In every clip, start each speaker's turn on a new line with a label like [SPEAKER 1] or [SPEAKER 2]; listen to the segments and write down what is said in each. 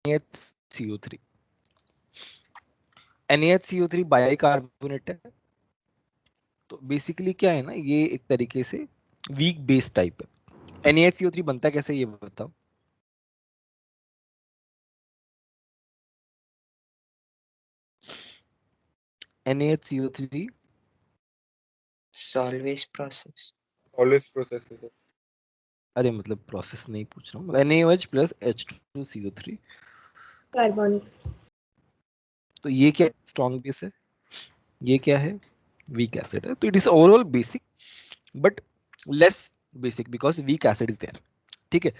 [SPEAKER 1] NaHCO3 NaHCO3 bicarbonate है। तो basically क्या है ना, ये एक तरीके से वीक बेस टाइप है। NaHCO3 बनता कैसे ये बताओ। NaHCO3
[SPEAKER 2] Solvay's process.
[SPEAKER 3] Always process है।
[SPEAKER 1] अरे मतलब प्रोसेस नहीं पूछ रहा हूँ, NaOH प्लस H2CO3।
[SPEAKER 4] कार्बोनिक।
[SPEAKER 1] तो ये क्या स्ट्रॉन्ग बेस है, ये क्या है वीक एसिड है। तो it is overall basic but less basic because weak acid is there. ठीक है।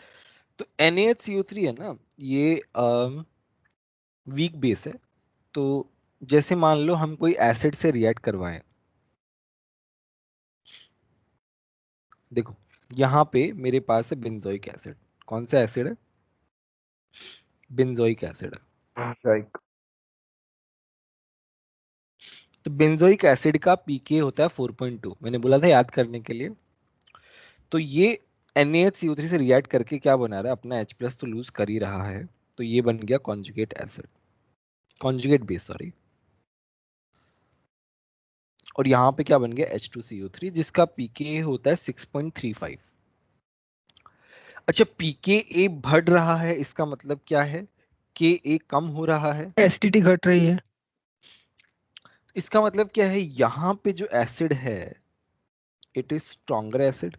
[SPEAKER 1] तो NaHCO3 है ना, ये वीक बेस है। तो जैसे मान लो हम कोई एसिड से रिएक्ट करवाएं, देखो यहाँ पे मेरे पास है बेंजोइक एसिड। कौन सा एसिड है, बेंजोइक एसिड है।
[SPEAKER 3] राइट।
[SPEAKER 1] तो बेंजोइक एसिड का पीके होता है 4.2, मैंने बोला था याद करने के लिए। तो ये NaHCO3 से रिएक्ट करके क्या बना रहा है, अपना H प्लस तो लूज कर ही रहा है। तो ये बन गया conjugate acid, conjugate base sorry. और यहाँ पे क्या बन गया H2CO3 जिसका पीके होता है 6.35। अच्छा पीके बढ़ रहा है इसका मतलब क्या है, के कम हो रहा है।
[SPEAKER 5] एसिडिटी घट रही है।
[SPEAKER 1] इसका मतलब क्या है, यहाँ पे जो एसिड है it is stronger acid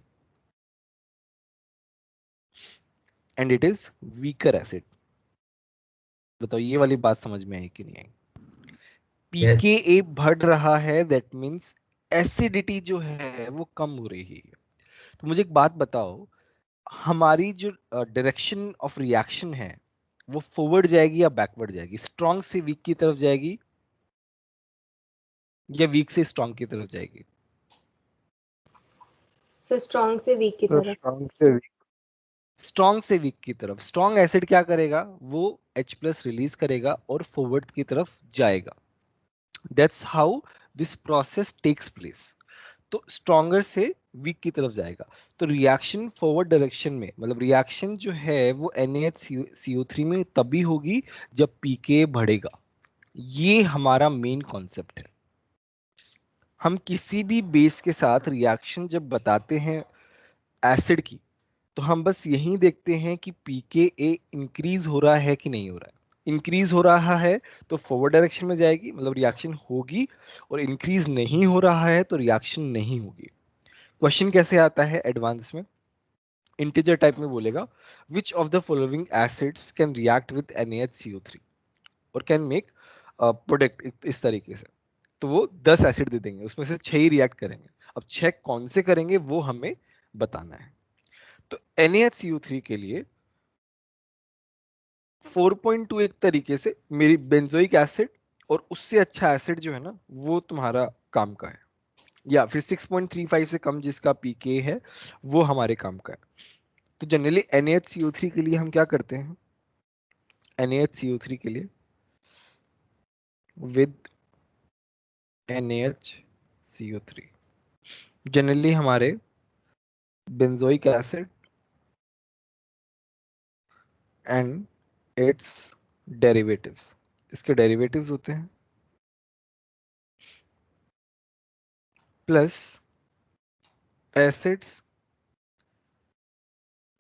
[SPEAKER 1] and it is weaker acid. बताओ ये वाली बात समझ में आई कि नहीं आई। पीके बढ़ रहा है दैट मींस एसिडिटी जो है वो कम हो रही है। तो मुझे एक बात बताओ, हमारी जो डायरेक्शन ऑफ रिएक्शन है वो फॉरवर्ड जाएगी या बैकवर्ड जाएगी, स्ट्रॉन्ग से वीक की तरफ जाएगी या वीक से स्ट्रॉन्ग की तरफ जाएगी।
[SPEAKER 4] सर स्ट्रॉन्ग से वीक की
[SPEAKER 3] तो
[SPEAKER 4] तरफ।
[SPEAKER 3] स्ट्रॉन्ग से वीक।
[SPEAKER 1] स्ट्रॉन्ग से वीक की तरफ। स्ट्रॉन्ग एसिड क्या करेगा, वो H प्लस रिलीज करेगा और फॉरवर्ड की तरफ जाएगा। That's how this process takes place. तो स्ट्रॉन्गर से वीक की तरफ जाएगा। तो रिएक्शन फॉरवर्ड डायरेक्शन में, मतलब रिएक्शन जो है वो NaHCO3 में तभी होगी जब पीके बढ़ेगा। ये हमारा मेन कॉन्सेप्ट है। हम किसी भी बेस के साथ रिएक्शन जब बताते हैं एसिड की, तो हम बस यही देखते हैं कि पीके इंक्रीज हो रहा है कि नहीं हो रहा है। इंक्रीज हो रहा है तो फॉरवर्ड डायरेक्शन में जाएगी, मतलब रिएक्शन होगी। और इंक्रीज नहीं हो रहा है तो रिएक्शन नहीं होगी। क्वेश्चन कैसे आता है एडवांस में, इंटीजर टाइप में बोलेगा which of the following acids can react with NaHCO3 और कैन मेक प्रोडक्ट, इस तरीके से। तो वो 10 एसिड दे देंगे, उसमें से 6 ही रिएक्ट करेंगे। अब 6 कौन से करेंगे वो हमें बताना है। तो NaHCO3 के लिए 4.2 एक तरीके से मेरी बेंजोइक एसिड, और उससे अच्छा एसिड जो है ना वो तुम्हारा काम का है, या फिर 6.35 से कम जिसका पीके है वो हमारे काम का है। तो जनरली NaHCO3 के लिए हम क्या करते हैं, NaHCO3 के लिए विद NaHCO3 जनरली हमारे benzoic acid and it's derivatives, इसके डेरिवेटिव्स होते हैं plus acids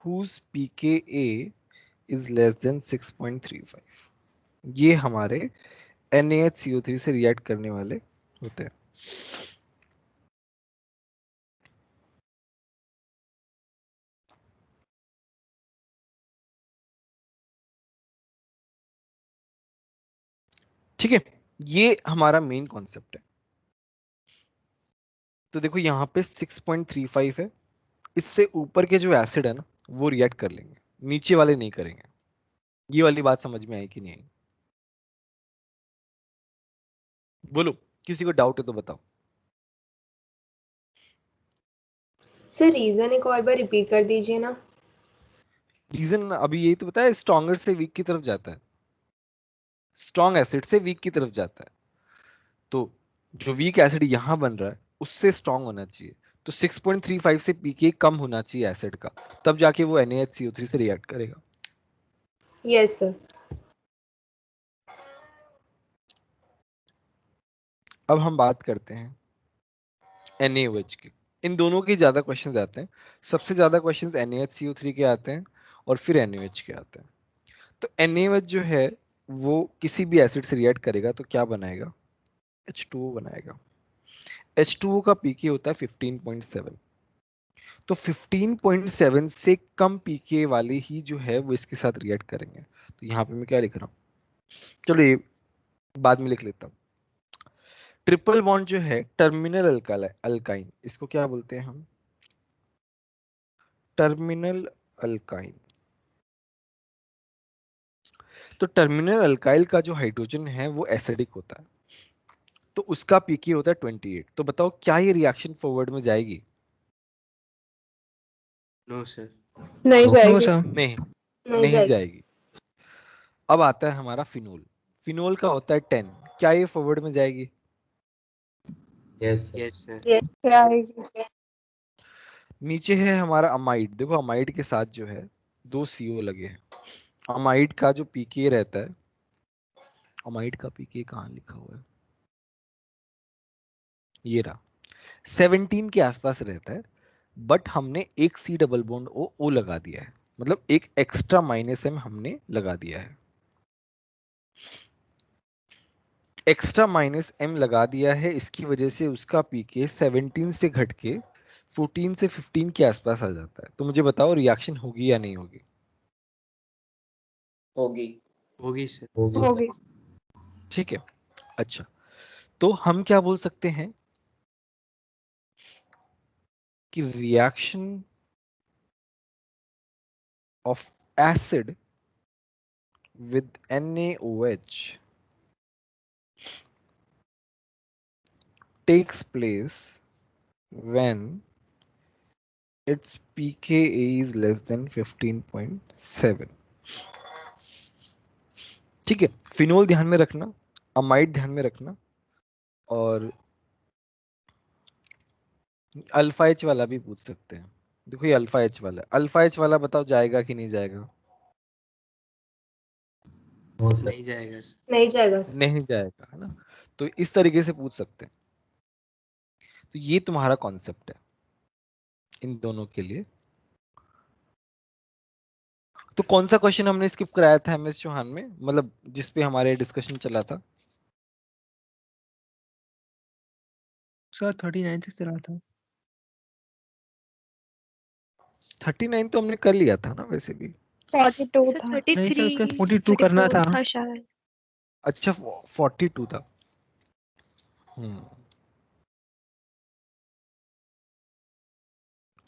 [SPEAKER 1] whose pKa is less than 6.35। ये हमारे NaHCO3 से रिएक्ट करने वाले होते हैं। ठीक है, ये हमारा मेन कॉन्सेप्ट है। तो देखो यहाँ पे 6.35 है, इससे ऊपर के जो एसिड है ना वो रिएक्ट कर लेंगे, नीचे वाले नहीं करेंगे। ये वाली बात समझ में आई कि नहीं आई, बोलो किसी को डाउट है तो बताओ।
[SPEAKER 4] सर रीजन एक और बार रिपीट कर दीजिए ना।
[SPEAKER 1] रीजन अभी यही तो बताया, स्ट्रॉन्गर से वीक की तरफ जाता है, स्ट्रॉन्ग एसिड से वीक की तरफ जाता है। तो जो वीक एसिड यहां बन रहा है उससे स्ट्रॉन्ग होना चाहिए। तो 6.35 से पीके कम होना चाहिए एसिड का, तब जाके वो NaHCO3 से रिएक्ट करेगा।
[SPEAKER 4] Yes sir.
[SPEAKER 1] अब हम बात करते हैं NaOH की। इन दोनों के ज्यादा क्वेश्चंस आते हैं। सबसे ज्यादा क्वेश्चंस NaHCO3 के आते हैं और फिर NaOH के आते हैं। तो NaOH जो है वो किसी भी एसिड से रिएक्ट करेगा तो क्या बनाएगा? H2O बनाएगा। H2O का pK होता है 15.7। तो 15.7 से कम pK वाले ही जो है वो इसके साथ रिएक्ट करेंगे। तो यहाँ पे मैं क्या लिख रहा हूँ, चलो ये बाद में लिख लेता हूँ। ट्रिपल बॉन्ड जो है टर्मिनल अल्काइन, इसको क्या बोलते हैं हम? Terminal alkyne. तो टर्मिनल अल्काइल का जो हाइड्रोजन है वो एसिडिक होता है, तो उसका पीके होता है 28। तो बताओ क्या ये रिएक्शन फॉरवर्ड में जाएगी?
[SPEAKER 2] No sir.
[SPEAKER 4] नहीं
[SPEAKER 3] नो
[SPEAKER 4] जाएगी।
[SPEAKER 3] सर।
[SPEAKER 1] नहीं,
[SPEAKER 4] नहीं
[SPEAKER 1] नहीं
[SPEAKER 4] जाएगी।
[SPEAKER 1] जाएगी। अब आता है हमारा फिनोल। फिनोल का होता है 10। क्या ये फॉरवर्ड में जाएगी?
[SPEAKER 2] Yes sir.
[SPEAKER 4] जाएगी।
[SPEAKER 1] नीचे है हमारा अमाइड। देखो अमाइड के साथ जो है 2 CO लगे हैं। अमाइड का जो पीके रहता है, अमाइड का पीके कहाँ लिखा हुआ है, ये रहा, 17 के आसपास रहता है। बट हमने एक C डबल बॉन्ड O लगा दिया है, मतलब एक एक्स्ट्रा -M हमने लगा दिया है। एक्स्ट्रा -M लगा दिया है, इसकी वजह से उसका पीके 17 से घट के 14 से 15 के आसपास आ जाता है। तो मुझे बताओ रिएक्शन होगी या नहीं होगी?
[SPEAKER 2] होगी। होगी सर।
[SPEAKER 4] होगी।
[SPEAKER 1] ठीक है। अच्छा, तो हम क्या बोल सकते हैं कि reaction of acid with NaOH takes place when its pKa is less than 15.7। ठीक है, फिनोल ध्यान में रखना, अमाइड ध्यान में रखना, और अल्फा एच वाला भी पूछ सकते हैं। देखो ये अल्फा एच वाला, अल्फा एच वाला बताओ जाएगा कि नहीं जाएगा?
[SPEAKER 2] नहीं जाएगा सर।
[SPEAKER 4] नहीं जाएगा।
[SPEAKER 1] नहीं जाएगा, है ना? तो इस तरीके से पूछ सकते हैं। तो ये तुम्हारा कॉन्सेप्ट है इन दोनों के लिए। तो कौन सा क्वेश्चन हमने स्किप कराया था MS चौहान में, मतलब जिस पे हमारे डिस्कशन चला था?
[SPEAKER 3] सर 39 से चला था।
[SPEAKER 1] 39 तो हमने कर लिया था ना वैसे भी।
[SPEAKER 4] 42
[SPEAKER 5] सर
[SPEAKER 4] था।
[SPEAKER 3] नहीं सर, उसका
[SPEAKER 5] 33
[SPEAKER 3] 42 करना
[SPEAKER 5] 34
[SPEAKER 3] था।
[SPEAKER 5] था शायद।
[SPEAKER 1] अच्छा 42 था।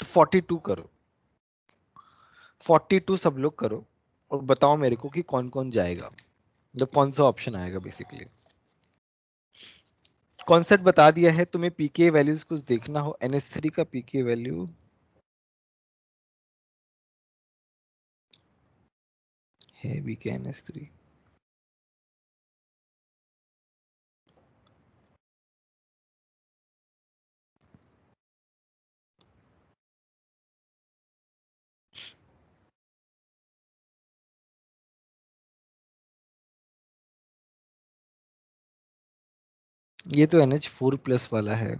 [SPEAKER 1] तो 42 करो, 42 सब लोग करो और बताओ मेरे को कि कौन कौन जाएगा, मतलब कौन सा ऑप्शन आएगा। बेसिकली कॉन्सेप्ट बता दिया है। तुम्हें पीके वैल्यूज कुछ देखना हो, NH3 का पीके वैल्यू है भी क्या NH3? ये तो NH4+ वाला है।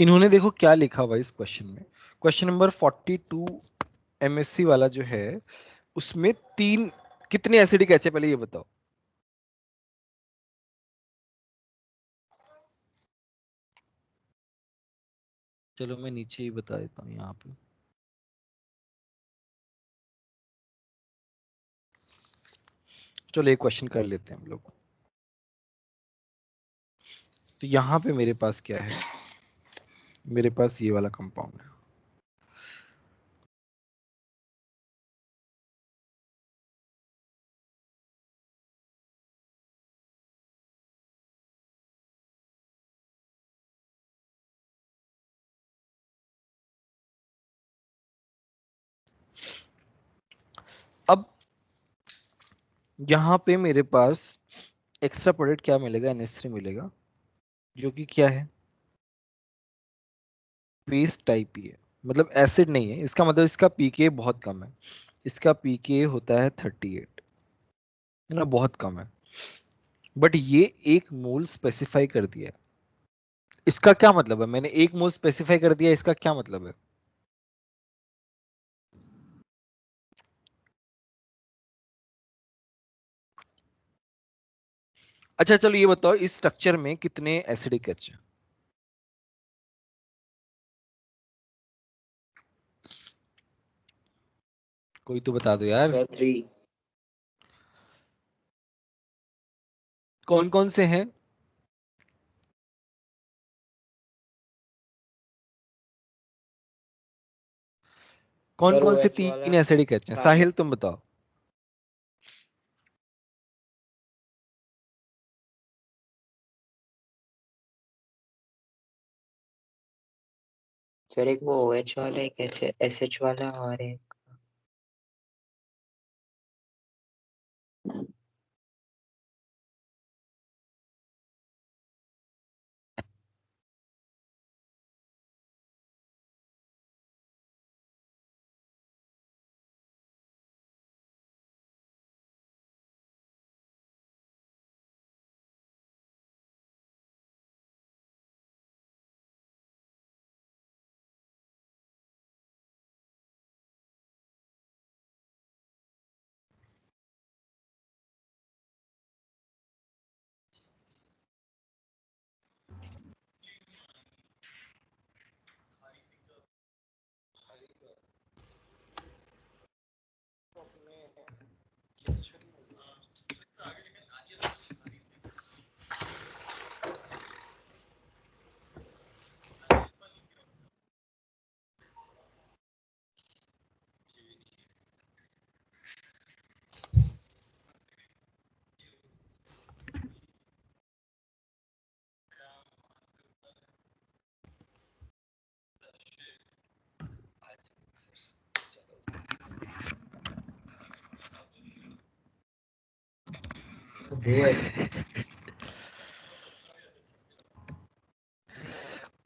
[SPEAKER 1] इन्होंने देखो क्या लिखा हुआ इस क्वेश्चन में। क्वेश्चन नंबर 42 एमएससी वाला जो है उसमें तीन कितने एसिडिक एच है पहले ये बताओ। चलो मैं नीचे ही बता देता हूँ यहाँ पे। चलो एक क्वेश्चन कर लेते हैं हम लोग। तो यहाँ पे मेरे पास क्या है, मेरे पास ये वाला कंपाउंड है। अब यहाँ पे मेरे पास एक्स्ट्रा प्रोडक्ट क्या मिलेगा, NH3 मिलेगा, जो कि क्या है, बेस टाइप ही है, मतलब एसिड नहीं है। इसका मतलब इसका पीके बहुत कम है। इसका पीके होता है 38, है ना, बहुत कम है। बट ये 1 मोल स्पेसिफाई कर दिया है। इसका क्या मतलब है, मैंने 1 मोल स्पेसिफाई कर दिया, इसका क्या मतलब है? अच्छा चलो ये बताओ, इस स्ट्रक्चर में कितने एसिडिक एच है? कोई तो बता दो यार।
[SPEAKER 2] सर 3।
[SPEAKER 1] कौन कौन से हैं? कौन
[SPEAKER 2] सर
[SPEAKER 1] कौन से
[SPEAKER 2] OH वाला
[SPEAKER 1] 3 एसिडिक एच हैं? साहिल तुम बताओ।
[SPEAKER 2] सर एक वो OH वाला, एक SH वाला और एक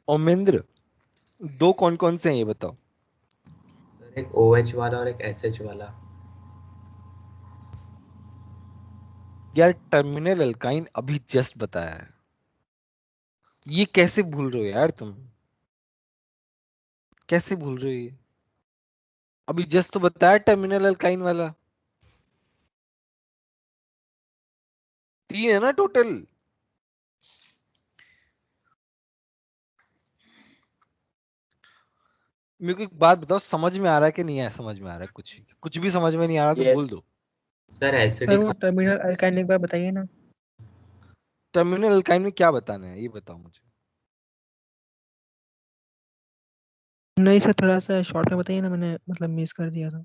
[SPEAKER 1] ओमेंद्र, दो कौन कौन से हैं ये बताओ।
[SPEAKER 2] सर एक OH वाला और एक SH वाला।
[SPEAKER 1] यार टर्मिनल अल्काइन अभी जस्ट बताया है, ये कैसे भूल रहे हो यार तुम? कैसे भूल रहे हो ये? अभी जस्ट तो बताया टर्मिनल अल्काइन वाला। 3 है ना टोटल। मेरे को एक बात बताओ, समझ में आ रहा है कि नहीं है? समझ में आ रहा है? कुछ कुछ भी समझ में नहीं आ रहा तो बोल
[SPEAKER 2] यस
[SPEAKER 1] दो।
[SPEAKER 2] Sir
[SPEAKER 3] sir
[SPEAKER 2] acidic.
[SPEAKER 3] वो टर्मिनल अल्काइन एक बार बताइए ना।
[SPEAKER 1] टर्मिनल अल्काइन में क्या बताना है ये बताओ मुझे।
[SPEAKER 3] नहीं सर, थोड़ा सा शॉर्ट में बताइए ना, मैंने मतलब मिस कर दिया था।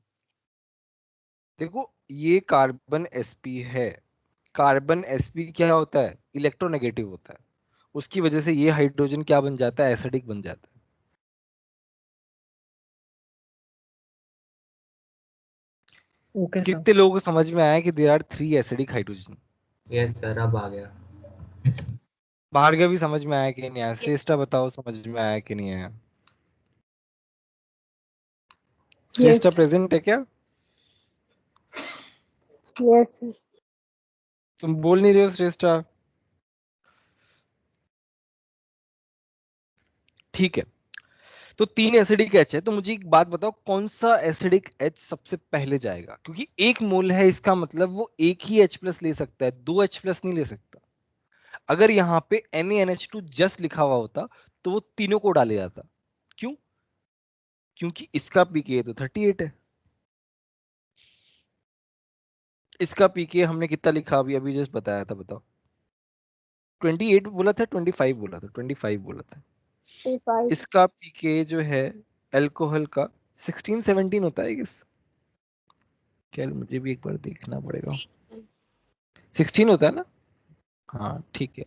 [SPEAKER 1] देखो ये कार्बन sp है। कार्बन sp क्या होता है? इलेक्ट्रोनेगेटिव होता है। उसकी वजह से ये हाइड्रोजन क्या बन जाता है? एसिडिक बन जाता है।
[SPEAKER 3] Okay sir.
[SPEAKER 1] कितने लोगों को समझ में आया कि there are 3 acidic hydrogen?
[SPEAKER 2] Yes sir अब आ गया।
[SPEAKER 1] भार्गव भी समझ में आया कि नहीं आया? श्रेष्ठा बताओ समझ में आया कि नहीं आया? श्रेष्ठा
[SPEAKER 4] यस
[SPEAKER 1] प्रेजेंट है क्या?
[SPEAKER 4] Yes sir.
[SPEAKER 1] तुम बोल नहीं रहे हो श्रेष्ठा? ठीक है, तो 3 एसिडिक एच है, तो मुझे एक बात बताओ कौन सा एसिडिक एच सबसे पहले जाएगा, क्योंकि एक मोल है इसका मतलब वो एक ही H प्लस ले सकता है, 2 H प्लस नहीं ले सकता। अगर यहाँ पे NaNH2 जस्ट लिखा हुआ होता तो वो तीनों को डाले जाता। क्यों? क्योंकि इसका पीके तो 38 है, इसका पीके हमने कितना लिखा अभी अभी जस्ट बताया था, बताओ 28 बोला था 25 बोला था, 25 बोला था।
[SPEAKER 4] 25
[SPEAKER 1] इसका पीके जो है अल्कोहल का 16-17 होता है किस, क्या मुझे भी एक बार देखना पड़ेगा, 16 होता है ना, हाँ ठीक है।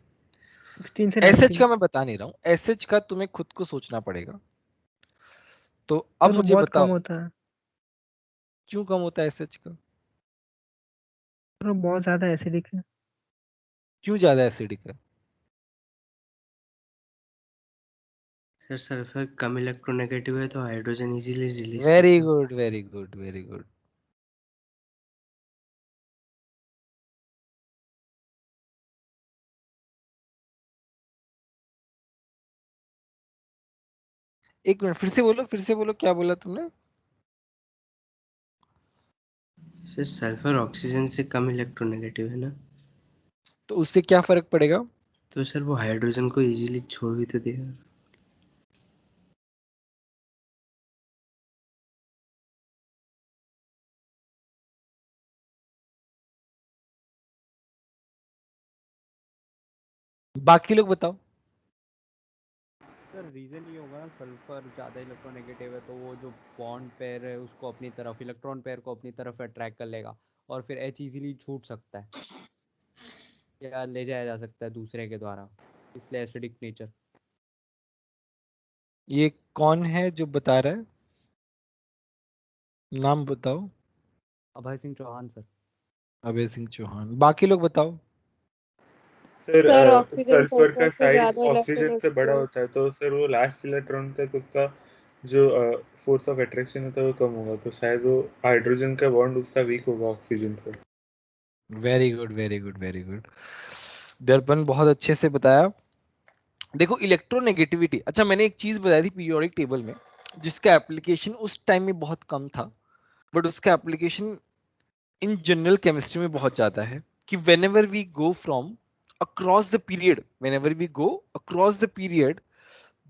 [SPEAKER 3] 16 से
[SPEAKER 1] एसएच
[SPEAKER 3] 19।
[SPEAKER 1] का मैं बता नहीं रहा हूँ, एसएच का तुम्हें खुद को सोचना पड़ेगा। तो अब
[SPEAKER 3] तो
[SPEAKER 1] मुझे
[SPEAKER 3] बहुत कम
[SPEAKER 1] बताओ
[SPEAKER 3] होता है,
[SPEAKER 1] क्यों कम होता है एसएच का,
[SPEAKER 3] तो बहुत ज्यादा एसिडिक है।
[SPEAKER 1] क्यों ज्यादा एसिडिक है?
[SPEAKER 2] सर सल्फर कम इलेक्ट्रोनेगेटिव है तो हाइड्रोजन इजीली रिलीज
[SPEAKER 1] वेरी
[SPEAKER 2] करता है।
[SPEAKER 1] Good very good very good. एक मिनट फिर से बोलो क्या बोला तुमने?
[SPEAKER 2] सर सल्फर ऑक्सीजन से कम इलेक्ट्रोनेगेटिव है ना,
[SPEAKER 1] तो उससे क्या फर्क पड़ेगा?
[SPEAKER 2] तो सर वो हाइड्रोजन को इजीली छोड़ भी तो देगा।
[SPEAKER 1] बाकी लोग बताओ।
[SPEAKER 5] सर रीज़न ये होगा ना, सल्फर ज़्यादा इलेक्ट्रोनेगेटिव है तो वो जो बॉन्ड पेयर है उसको अपनी तरफ, इलेक्ट्रॉन पेयर को अपनी तरफ अट्रैक्ट कर लेगा और फिर एच इजीली छूट सकता है या ले जाया जा सकता है दूसरे के द्वारा, इसलिए एसिडिक नेचर।
[SPEAKER 1] ये कौन है जो बता रहा है, नाम बताओ।
[SPEAKER 5] अभय सिंह चौहान सर।
[SPEAKER 1] अभय सिंह चौहान। बाकी लोग बताओ।
[SPEAKER 6] सर
[SPEAKER 4] सर ऑक्सीजन
[SPEAKER 6] सल्फर का
[SPEAKER 4] सल्फर से
[SPEAKER 6] साइज
[SPEAKER 4] ज्यादा
[SPEAKER 6] ऑक्सीजन से बड़ा
[SPEAKER 4] इलेक्ट्रोनेगेटिव है।
[SPEAKER 6] होता है, तो सर वो लास्ट इलेक्ट्रॉन तक उसका जो फोर्स ऑफ अट्रैक्शन होता है वो कम होगा, तो शायद वो हाइड्रोजन का बॉन्ड उसका वीक होगा ऑक्सीजन से।
[SPEAKER 1] Very good very good very good, दर्पण बहुत अच्छे से बताया। देखो इलेक्ट्रोनेगेटिविटी, अच्छा मैंने एक चीज बताई थी पीरियोडिक टेबल में जिसका एप्लीकेशन उस टाइम में बहुत कम था, बट उसका एप्लीकेशन इन जनरल केमिस्ट्री में बहुत ज्यादा है, कि whenever we go from across the period, whenever we go across the period,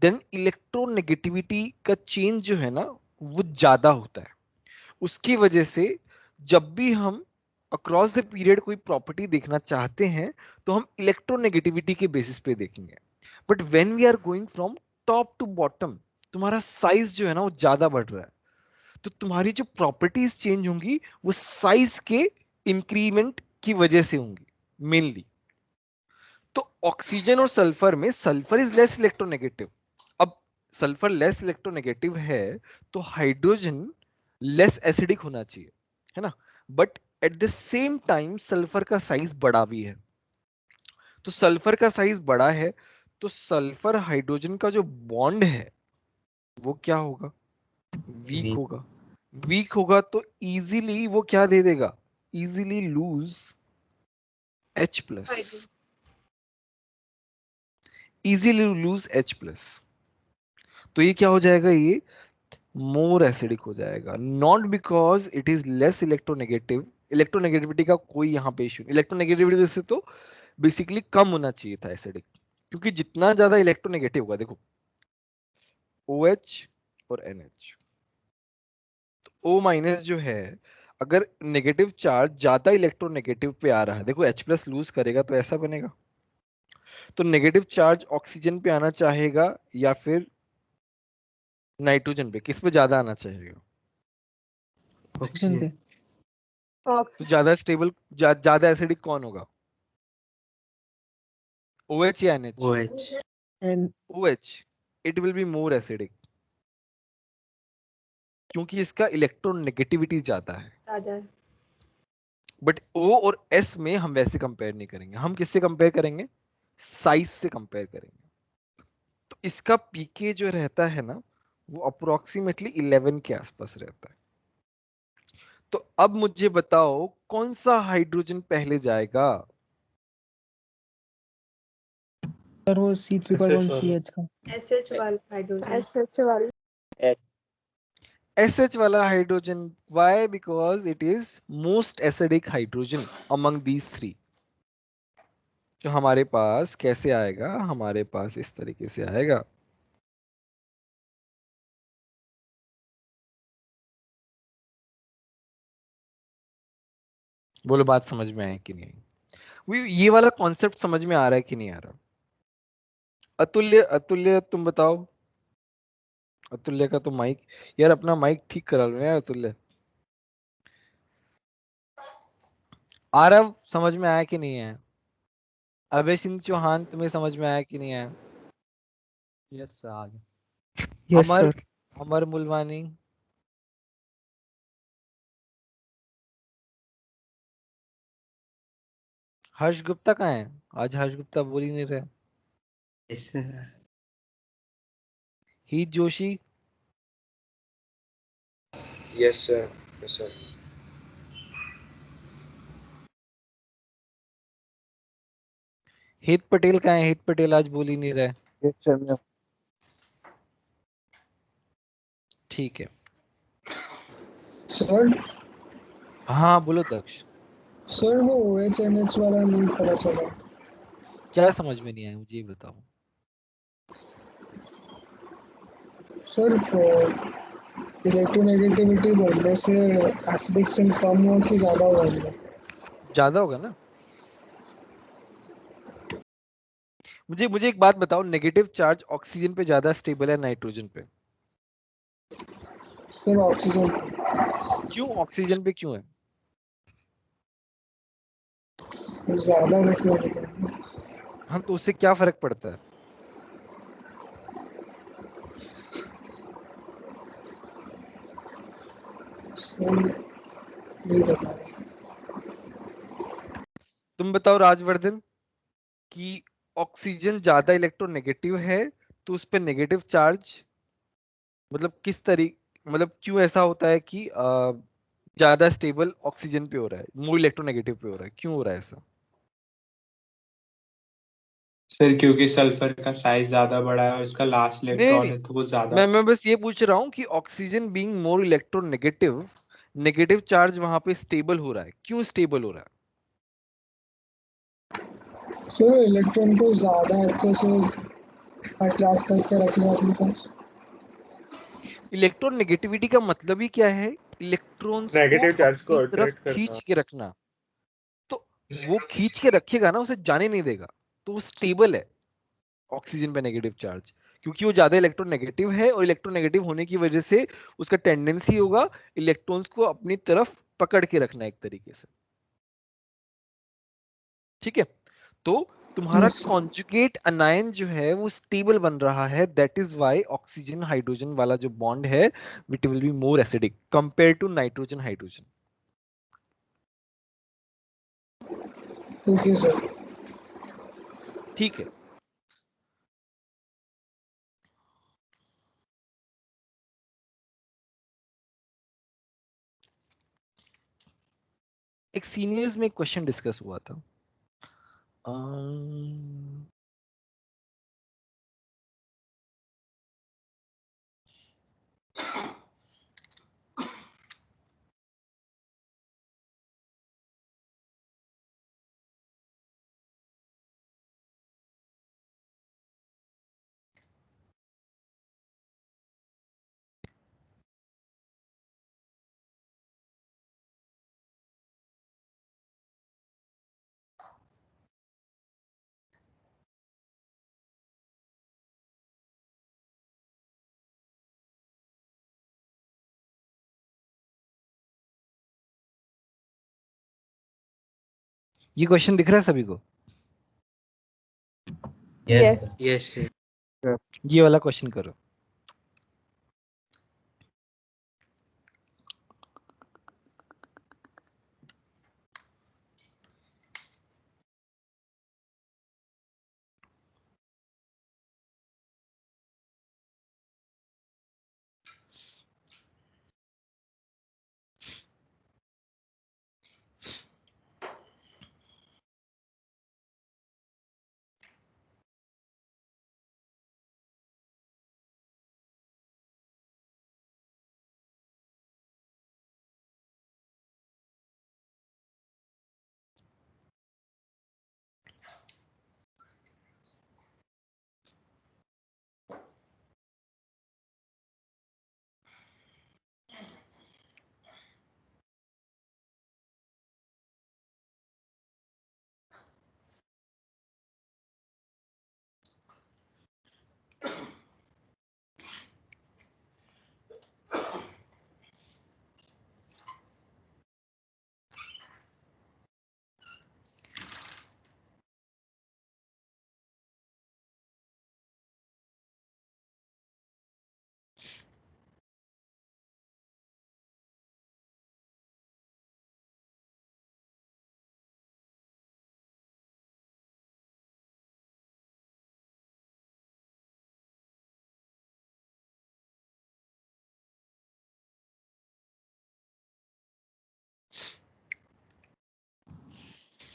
[SPEAKER 1] then electronegativity का चेंज जो है ना वो ज्यादा होता है। उसकी वजह से जब भी हम अक्रॉस द पीरियड कोई प्रॉपर्टी देखना चाहते हैं तो हम इलेक्ट्रोनेगेटिविटी के बेसिस पे देखेंगे, but when we are going from top to bottom तुम्हारा साइज जो है ना वो ज्यादा बढ़ रहा है, तो तुम्हारी जो प्रॉपर्टीज चेंज होंगी वो साइज के इंक्रीमेंट की वजह से होंगी मेनली। तो ऑक्सीजन और सल्फर में सल्फर इज लेस इलेक्ट्रोनेगेटिव, अब सल्फर लेस इलेक्ट्रोनेगेटिव है तो हाइड्रोजन लेस एसिडिक होना चाहिए, है ना, but at the same time sulphur का साइज बड़ा भी है, तो सल्फर का साइज बड़ा है तो सल्फर हाइड्रोजन का जो बॉन्ड है वो क्या होगा, वीक
[SPEAKER 2] वीक।
[SPEAKER 1] होगा। वीक होगा तो इजीली वो क्या दे देगा, easily lose H plus, easily lose H plus. तो ये क्या हो जाएगा, ये मोर एसिडिक हो जाएगा, not because it is less electronegative, electronegativity का कोई यहाँ पे इश्यू नहीं, इलेक्ट्रोनेगेटिविटी से तो बेसिकली कम होना चाहिए था एसिडिक, क्योंकि जितना ज्यादा इलेक्ट्रोनेगेटिव होगा, देखो OH और NH, O माइनस जो है अगर नेगेटिव चार्ज ज्यादा इलेक्ट्रोनेगेटिव पे आ रहा है, देखो H प्लस लूज करेगा तो ऐसा बनेगा, तो नेगेटिव चार्ज ऑक्सीजन पे आना चाहेगा या फिर नाइट्रोजन पे, किस पे ज्यादा आना चाहेगा?
[SPEAKER 3] ऑक्सीजन पे।
[SPEAKER 1] तो ज्यादा स्टेबल ज्यादा एसिडिक कौन होगा, OH या NH?
[SPEAKER 2] OH।
[SPEAKER 3] And
[SPEAKER 1] OH, it will be more acidic क्योंकि इसका इलेक्ट्रोनेगेटिविटी ज्यादा है,
[SPEAKER 4] ज्यादा है।
[SPEAKER 1] बट O और S में हम वैसे कंपेयर नहीं करेंगे, हम किससे कंपेयर करेंगे, साइज से कंपेयर करेंगे। तो इसका पीके जो रहता है ना वो अप्रोक्सीमेटली 11 के आसपास रहता है। तो अब मुझे बताओ कौन सा हाइड्रोजन पहले जाएगा,
[SPEAKER 3] सर वो C3
[SPEAKER 6] SH वाला
[SPEAKER 3] CH का
[SPEAKER 4] SH वाला हाइड्रोजन
[SPEAKER 7] SH वाला
[SPEAKER 1] SH वाला hydrogen, why? Because it is most acidic hydrogen among these three. तो हमारे पास कैसे आएगा, हमारे पास इस तरीके से आएगा। बोलो बात समझ में आए कि नहीं? ये वाला कॉन्सेप्ट समझ में आ रहा है कि नहीं आ रहा? अतुल्य, अतुल्य तुम बताओ। अतुल्य का तो माइक, यार अपना माइक ठीक करा लो यार अतुल्य। आरव समझ में आया कि नहीं है? अभय सिंह चौहान तुम्हें समझ में आया कि नहीं आया?
[SPEAKER 5] यस सर, आ गया।
[SPEAKER 3] यस
[SPEAKER 1] अमर,
[SPEAKER 3] सर।
[SPEAKER 1] अमर मुलवानी, हर्ष गुप्ता कहाँ है? आज हर्ष गुप्ता बोल ही नहीं रहे।
[SPEAKER 2] इससे
[SPEAKER 1] हीत Joshi,
[SPEAKER 6] yes sir, yes sir.
[SPEAKER 1] हित पटेल कहाँ है? हित पटेल आज बोल ही नहीं रहे।
[SPEAKER 8] यस सर मैं
[SPEAKER 1] ठीक है।
[SPEAKER 9] सर
[SPEAKER 1] हाँ बोलो दक्ष।
[SPEAKER 9] सर वो OHNH वाला नहीं पता चला।
[SPEAKER 1] क्या समझ में नहीं आया मुझे ये बताओ।
[SPEAKER 9] सर इलेक्ट्रोनेगेटिविटी बढ़ने से एसिडिक स्ट्रेंथ कम हुआ कि ज्यादा हुआ है?
[SPEAKER 1] ज्यादा होगा ना। मुझे एक बात बताओ, नेगेटिव चार्ज ऑक्सीजन पे ज्यादा स्टेबल है नाइट्रोजन पे?
[SPEAKER 9] सर ऑक्सीजन
[SPEAKER 1] क्यों ऑक्सीजन पे क्यों है?
[SPEAKER 9] ज्यादा इलेक्ट्रोनेगेटिव।
[SPEAKER 1] हम तो उससे क्या फर्क पड़ता है?
[SPEAKER 9] सर नहीं बता।
[SPEAKER 1] तुम बताओ राजवर्धन कि ऑक्सीजन ज्यादा इलेक्ट्रोनेगेटिव है तो उस पे नेगेटिव चार्ज मतलब किस तरीके, मतलब क्यों ऐसा होता है कि ज्यादा स्टेबल ऑक्सीजन पे हो रहा है, मोर इलेक्ट्रोनेगेटिव पे हो रहा है, क्यों हो रहा है ऐसा?
[SPEAKER 10] सर क्योंकि सल्फर का साइज ज्यादा बड़ा है और इसका लास्ट
[SPEAKER 1] नहीं
[SPEAKER 10] इलेक्ट्रॉन
[SPEAKER 1] नहीं,
[SPEAKER 10] है तो वो ज्यादा।
[SPEAKER 1] मैं बस ये पूछ रहा हूँ कि oxygen being more electronegative, negative charge वहां पे स्टेबल हो रहा है, क्यों स्टेबल हो रहा है?
[SPEAKER 9] सर इलेक्ट्रॉन को ज्यादा अच्छे से अट्रैक्ट करके रखना अपने पास।
[SPEAKER 1] इलेक्ट्रोनेगेटिविटी का मतलब ही क्या है? इलेक्ट्रॉन्स को
[SPEAKER 6] नेगेटिव चार्ज को
[SPEAKER 1] अपनी तरफ
[SPEAKER 6] अट्रैक्ट करना।
[SPEAKER 1] खींच के रखना। तो वो खींच के रखेगा ना, उसे जाने नहीं देगा, तो वो स्टेबल है ऑक्सीजन पे नेगेटिव चार्ज, क्योंकि वो ज्यादा इलेक्ट्रोनेगेटिव है और इलेक्ट्रोनेगेटिव होने की वजह से उसका टेंडेंसी होगा इलेक्ट्रॉन्स को अपनी तरफ पकड़ के रखना एक तरीके से। ठीक है, तो तुम्हारा
[SPEAKER 9] Yes, sir.
[SPEAKER 1] कॉन्जुगेट अनायन जो है वो स्टेबल बन रहा है, that is why oxygen hydrogen वाला जो बॉन्ड है it will be more acidic compare to nitrogen hydrogen.
[SPEAKER 9] Okay, sir.
[SPEAKER 1] ठीक है। एक सीनियर्स में एक क्वेश्चन डिस्कस हुआ था, ये क्वेश्चन दिख रहा है सभी को?
[SPEAKER 7] यस
[SPEAKER 2] यस
[SPEAKER 1] ये वाला क्वेश्चन करो।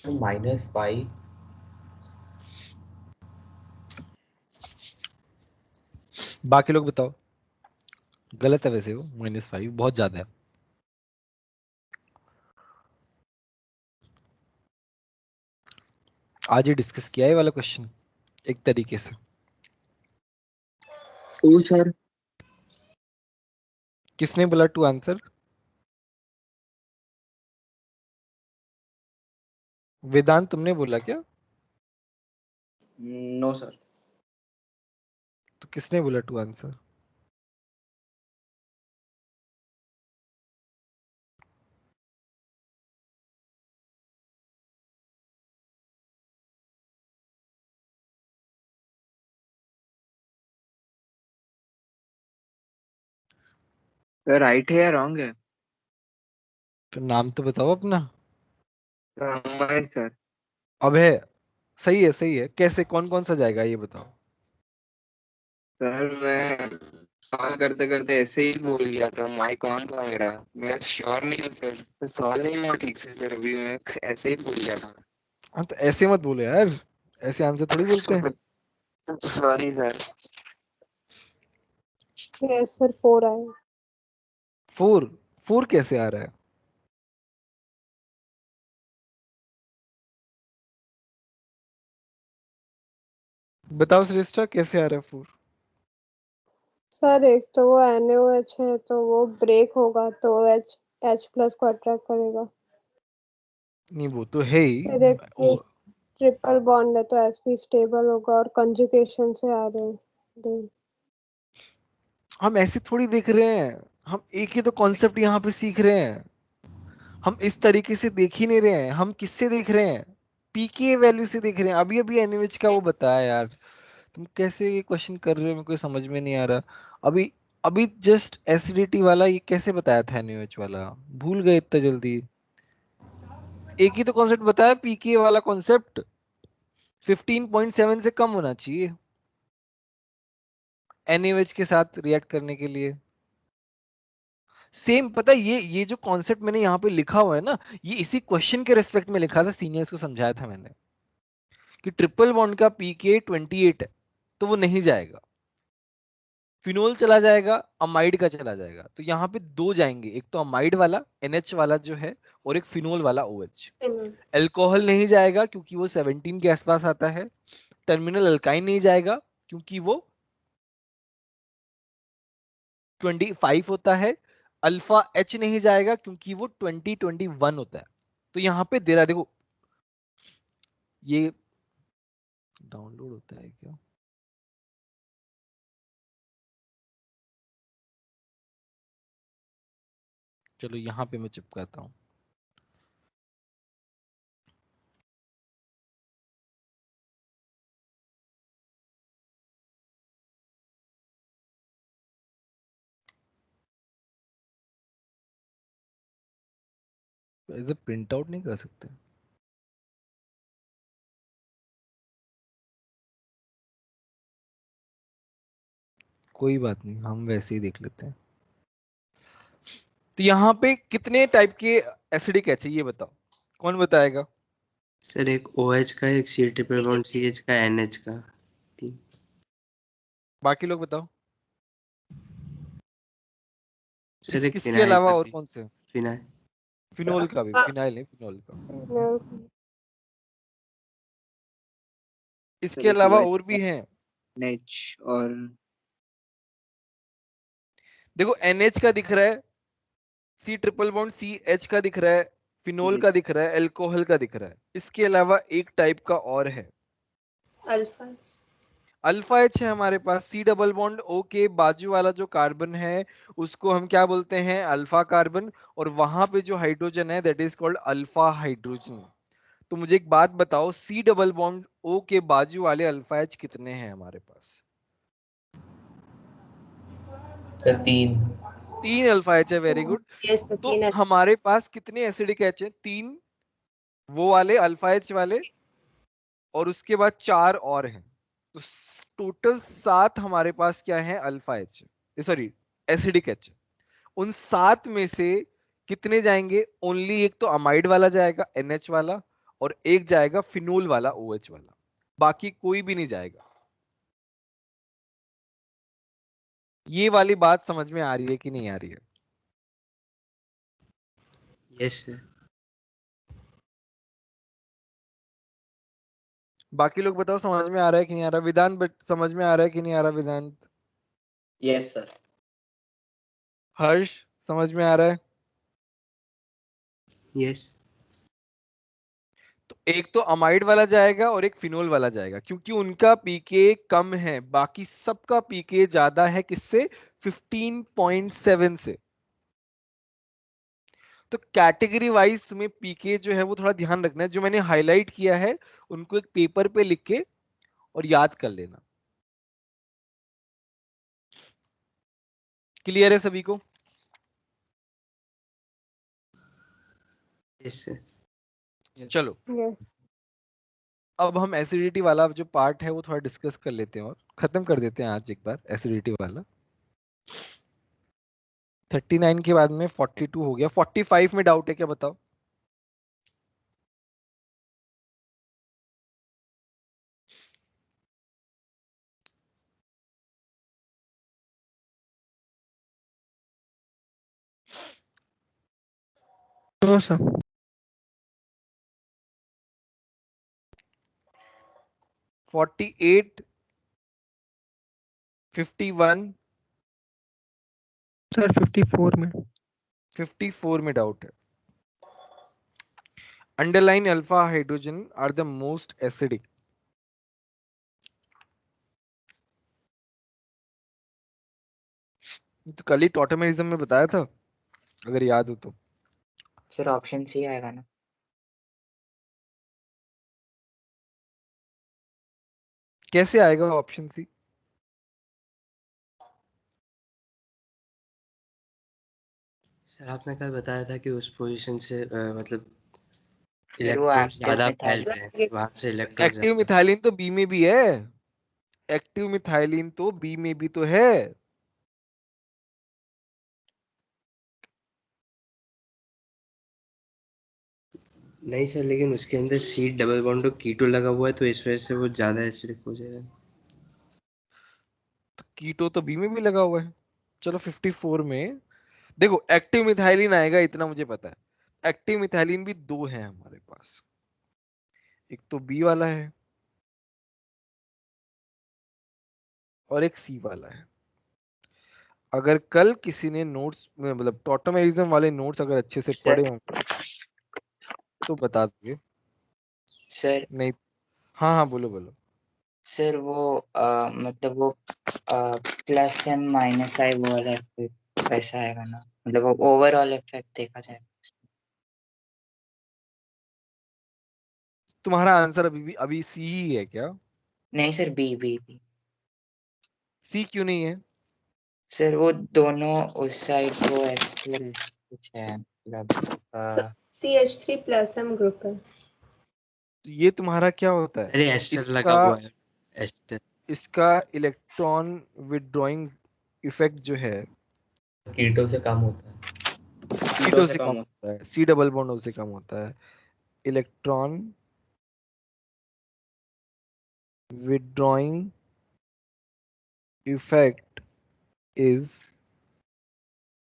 [SPEAKER 7] -5।
[SPEAKER 1] बाकी लोग बताओ। गलत है वैसे, वो -5 बहुत ज्यादा है। आज ही डिस्कस किया है ये वाला क्वेश्चन एक तरीके से।
[SPEAKER 8] Oh sir.
[SPEAKER 1] किसने बोला टू आंसर? वेदांत तुमने बोला क्या?
[SPEAKER 8] No sir.
[SPEAKER 1] तो किसने बोला टू आंसर?
[SPEAKER 8] राइट है या रॉन्ग है?
[SPEAKER 1] तो नाम तो बताओ अपना।
[SPEAKER 8] रामायण सर।
[SPEAKER 1] अब है। सही है सही है। कैसे कौन कौन सा जाएगा ये बताओ।
[SPEAKER 8] सर मैं सॉल्व करते करते ऐसे ही भूल गया था, माइक ऑन था मेरा। मैं श्योर नहीं हूँ सर, मैं सॉल्व नहीं हुआ ठीक से सर, अभी मैं ऐसे ही भूल गया था।
[SPEAKER 1] हाँ तो ऐसे मत बोलो यार, ऐसे आंसर थोड़ी बोलते हैं।
[SPEAKER 8] Sorry sir.
[SPEAKER 11] यस सर 4 आए।
[SPEAKER 1] 4 कैसे आ रहा है? बताओ श्रेष्ठा कैसे आ रहा है 4?
[SPEAKER 11] सर एक तो वो NaOH है तो वो ब्रेक होगा तो H+ को अट्रैक्ट करेगा।
[SPEAKER 1] नहीं वो तो है ही।
[SPEAKER 11] फिर एक ट्रिपल बॉन्ड है तो sp स्टेबल होगा और कंजुगेशन से आ रहे हैं दो।
[SPEAKER 1] हम ऐसे थोड़ी देख रहे हैं, हम एक ही तो कॉन्सेप्ट यहाँ पे सीख रहे हैं। हम इस तरीके से देख ही नहीं रहे हैं, हम किससे देख रहे हैं? पीके वैल्यू से देख रहे हैं। अभी अभी एनएच का वो बताया यार, तुम कैसे ये क्वेश्चन कर रहे हो मेरे को समझ में नहीं आ रहा। अभी अभी जस्ट एसिडिटी वाला ये कैसे बताया था एनएच वाला, भूल गए इतना जल्दी। एक ही तो कॉन्सेप्ट बताया पीके वाला कॉन्सेप्ट, 15.7 से कम होना चाहिए एनएच के साथ रिएक्ट करने के लिए। सेम पता है, ये जो कॉन्सेप्ट मैंने यहाँ पे लिखा हुआ है ना, ये इसी क्वेश्चन के रेस्पेक्ट में लिखा था, सीनियर्स को समझाया था मैंने कि ट्रिपल बॉन्ड का पीके 28 है तो वो नहीं जाएगा, फिनोल चला जाएगा, अमाइड का चला जाएगा। तो यहाँ पे दो जाएंगे, एक तो अमाइड वाला NH वाला जो है, और एक फिनोल वाला OH। अल्कोहल नहीं जाएगा क्योंकि वो 17 के आसपास आता है। टर्मिनल अल्काइन नहीं जाएगा क्योंकि वो 25 होता है। अल्फा H नहीं जाएगा क्योंकि वो 21 होता है। तो यहाँ पे दे रहा, देखो ये डाउनलोड होता है क्या? चलो यहाँ पे मैं चिपकाता हूँ। ऐसे प्रिंट आउट नहीं कर सकते? कोई बात नहीं, हम वैसे ही देख लेते हैं। तो यहाँ पे कितने टाइप के एसिडिक एच है ये बताओ, कौन बताएगा?
[SPEAKER 2] सर एक OH का, एक C ट्रिपल बॉन्ड CH का, NH का।
[SPEAKER 1] बाकी लोग बताओ।
[SPEAKER 2] सर एक
[SPEAKER 1] इसके
[SPEAKER 2] फिनाइल
[SPEAKER 1] अलावा
[SPEAKER 2] का
[SPEAKER 1] और
[SPEAKER 2] भी।
[SPEAKER 1] कौन से?
[SPEAKER 2] फिनाइल।
[SPEAKER 1] फिनोल का भी, फिनाइल नहीं, फिनोल का। इसके अलावा और भी हैं।
[SPEAKER 8] NH और
[SPEAKER 1] देखो NH का दिख रहा है, C ट्रिपल बॉन्ड CH का दिख रहा है, फिनोल का दिख रहा है, अल्कोहल का दिख रहा है। इसके अलावा एक टाइप का और है,
[SPEAKER 4] अल्फा
[SPEAKER 1] अल्फा एच है हमारे पास। सी डबल बॉन्ड O के बाजू वाला जो कार्बन है उसको हम क्या बोलते हैं? Alpha carbon. और वहां पे जो हाइड्रोजन है that is called alpha hydrogen. तो मुझे एक बात बताओ, सी डबल बॉन्ड O के बाजू वाले अल्फा एच कितने हैं हमारे पास?
[SPEAKER 7] सर 3।
[SPEAKER 1] 3 अल्फा एच है, वेरी गुड।
[SPEAKER 4] यस
[SPEAKER 1] तो हमारे पास कितने एसिडिक एच है? 3 वो वाले अल्फा एच वाले, और उसके बाद 4 और हैं। तो टोटल 7 हमारे पास क्या है? Alpha H, sorry acidic H. उन 7 में से कितने जाएंगे? ओनली एक तो अमाइड वाला जाएगा, NH वाला, और एक जाएगा फिनोल वाला OH वाला, बाकी कोई भी नहीं जाएगा। ये वाली बात समझ में आ रही है कि नहीं आ रही है?
[SPEAKER 2] Yes sir.
[SPEAKER 1] बाकी लोग बताओ समझ में आ रहा है कि नहीं आ रहा? वेदांत समझ में आ रहा है कि नहीं आ रहा वेदांत?
[SPEAKER 12] Yes sir.
[SPEAKER 1] हर्ष समझ में आ रहा है?
[SPEAKER 2] यस।
[SPEAKER 1] तो एक तो अमाइड वाला जाएगा और एक फिनोल वाला जाएगा, क्योंकि उनका पीके कम है, बाकी सबका पीके ज्यादा है। किससे? 15.7 से। तो कैटेगरी वाइज तुम्हें पीके जो है वो थोड़ा ध्यान रखना है। जो मैंने हाईलाइट किया है उनको एक पेपर पे लिख के और याद कर लेना। क्लियर है सभी को?
[SPEAKER 2] Yes sir.
[SPEAKER 1] चलो
[SPEAKER 11] यस।
[SPEAKER 1] अब हम एसिडिटी वाला जो पार्ट है वो थोड़ा डिस्कस कर लेते हैं और खत्म कर देते हैं आज एक बार एसिडिटी वाला। 39 के बाद में 42 हो गया। 45 में डाउट है क्या बताओ?
[SPEAKER 3] No sir.
[SPEAKER 1] 48, 51,
[SPEAKER 3] सर 54 में।
[SPEAKER 1] 54 में डाउट है। Underline alpha hydrogen are the most acidic. तो कल ही टॉटमेरिज्म में बताया था, अगर याद हो तो।
[SPEAKER 12] सर ऑप्शन सी आएगा ना?
[SPEAKER 1] कैसे आएगा ऑप्शन सी?
[SPEAKER 2] सर आपने कल बताया था कि उस पोजीशन से मतलब
[SPEAKER 12] सर वो
[SPEAKER 2] इलेक्ट्रॉन
[SPEAKER 12] एक्टिव
[SPEAKER 2] ज्यादा फैल
[SPEAKER 12] मिथाइल।
[SPEAKER 2] रहे हैं, वहां से इलेक्ट्रॉन
[SPEAKER 1] एक्टिव
[SPEAKER 2] ज्यादा।
[SPEAKER 1] मिथाइलिन तो बी में भी है। एक्टिव मिथाइलिन तो बी में भी तो है।
[SPEAKER 2] नहीं सर, लेकिन उसके अंदर सी डबल बॉन्ड और कीटो लगा हुआ है, तो इस वजह से वो ज्यादा एसिडिक हो जाएगा।
[SPEAKER 1] तो कीटो तो बी में भी लगा हुआ है। चलो 54 में देखो एक्टिव मिथाइलिन आएगा, इतना मुझे पता है। एक्टिव मिथाइलिन भी दो है हमारे पास, एक तो बी वाला है और एक सी वाला है। अगर कल किसी ने नोट्स मतलब टॉटमेरिज्म वाले नोट्स अगर अच्छे से
[SPEAKER 12] सर
[SPEAKER 1] पढ़े हों तो बता दोगे।
[SPEAKER 12] सर
[SPEAKER 1] नहीं? हाँ हाँ बोलो बोलो।
[SPEAKER 12] सर वो मतलब वो प्लस एंड माइनस आई वो वाला इफेक्ट वैसा आएगा ना? मतलब वो ओवरऑल इफेक्ट देखा जाए।
[SPEAKER 1] तुम्हारा आंसर अभी सी ही है क्या?
[SPEAKER 12] नहीं सर, बी बी बी।
[SPEAKER 1] सी क्यों नहीं है?
[SPEAKER 12] सर वो दोनों उस साइड वो एस्टर कुछ है मतलब
[SPEAKER 4] CH3 प्लस एम ग्रुप है।
[SPEAKER 1] तो ये तुम्हारा क्या होता है?
[SPEAKER 2] अरे एस्टर लगा
[SPEAKER 1] इसका
[SPEAKER 2] हुआ है। एस्टर
[SPEAKER 1] इसका इलेक्ट्रॉन विदड्रॉइंग इफेक्ट जो है
[SPEAKER 7] कीटो से कम होता है।
[SPEAKER 1] कीटो से कम होता है, सी डबल बॉन्ड से कम होता है। Electron withdrawing effect is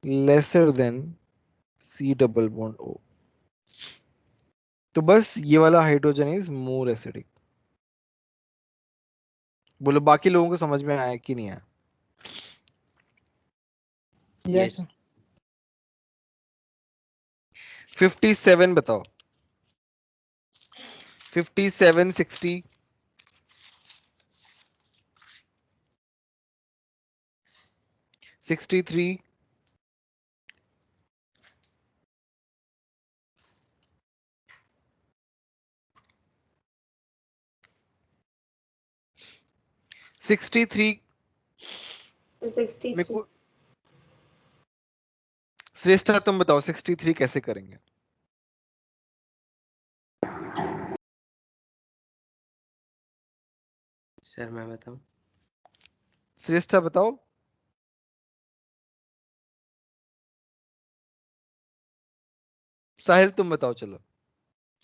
[SPEAKER 1] lesser than C double bond O। तो बस ये वाला हाइड्रोजन इज मोर एसिडिक। बोलो बाकी लोगों को समझ में आया कि नहीं आया?
[SPEAKER 9] यस।
[SPEAKER 1] 57 बताओ। 57, 60, 63, 63 में
[SPEAKER 4] 63।
[SPEAKER 1] श्रेष्ठा तुम बताओ 63 कैसे करेंगे?
[SPEAKER 2] सर मैं बताऊं?
[SPEAKER 1] श्रेष्ठा बताओ। साहिल तुम बताओ। चलो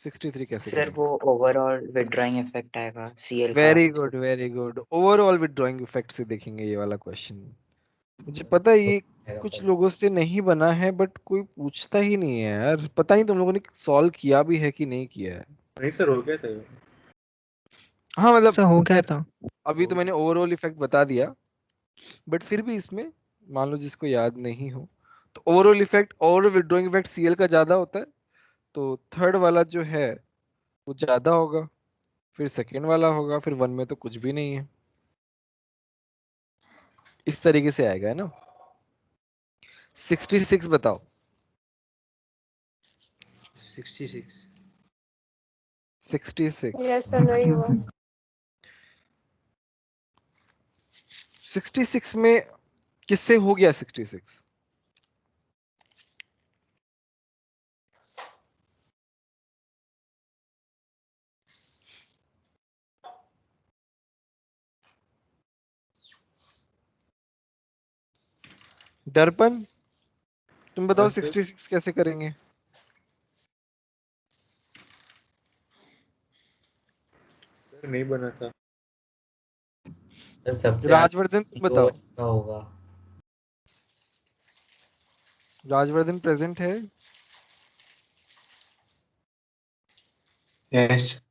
[SPEAKER 1] 63 कैसे
[SPEAKER 12] सर
[SPEAKER 1] करेंगे?
[SPEAKER 12] वो ओवरऑल विथड्रॉइंग इफेक्ट आएगा सीएल का।
[SPEAKER 1] Very good, very good. Overall withdrawing effect से देखेंगे ये वाला क्वेश्चन। मुझे पता है ये कुछ लोगों से नहीं बना है, बट कोई पूछता ही नहीं है यार। पता नहीं तुम लोगों ने सॉल्व किया भी है कि नहीं किया है।
[SPEAKER 6] नहीं सर, हो गया था ये।
[SPEAKER 1] हाँ मतलब
[SPEAKER 3] सर हो गया
[SPEAKER 1] खैर,
[SPEAKER 3] था।
[SPEAKER 1] अभी तो मैंने ओवरऑल इफेक्ट बता दिया, बट फिर भी इसमें मान लो जिसको याद नहीं हो, तो ओवरऑल इफेक्ट और विथड्रॉइंग इफेक्ट सीएल का ज्यादा होता है, तो थर्ड वाला जो है वो ज्यादा होगा, फिर सेकेंड वाला होगा, फिर वन में तो कुछ भी नहीं है। इस तरीके से आएगा, है ना? 66 बताओ।
[SPEAKER 2] 66।
[SPEAKER 1] 66
[SPEAKER 11] यस सर नहीं हुआ।
[SPEAKER 1] 66 में किससे हो गया 66? दर्पण, तुम बताओ
[SPEAKER 6] हाँ सर,
[SPEAKER 1] 66 कैसे करेंगे?
[SPEAKER 6] नहीं बना था।
[SPEAKER 7] सर सबसे
[SPEAKER 1] राजवर्धन तुम
[SPEAKER 7] आगे
[SPEAKER 1] बताओ।
[SPEAKER 7] का होगा।
[SPEAKER 1] राजवर्धन प्रेजेंट है?
[SPEAKER 10] यस।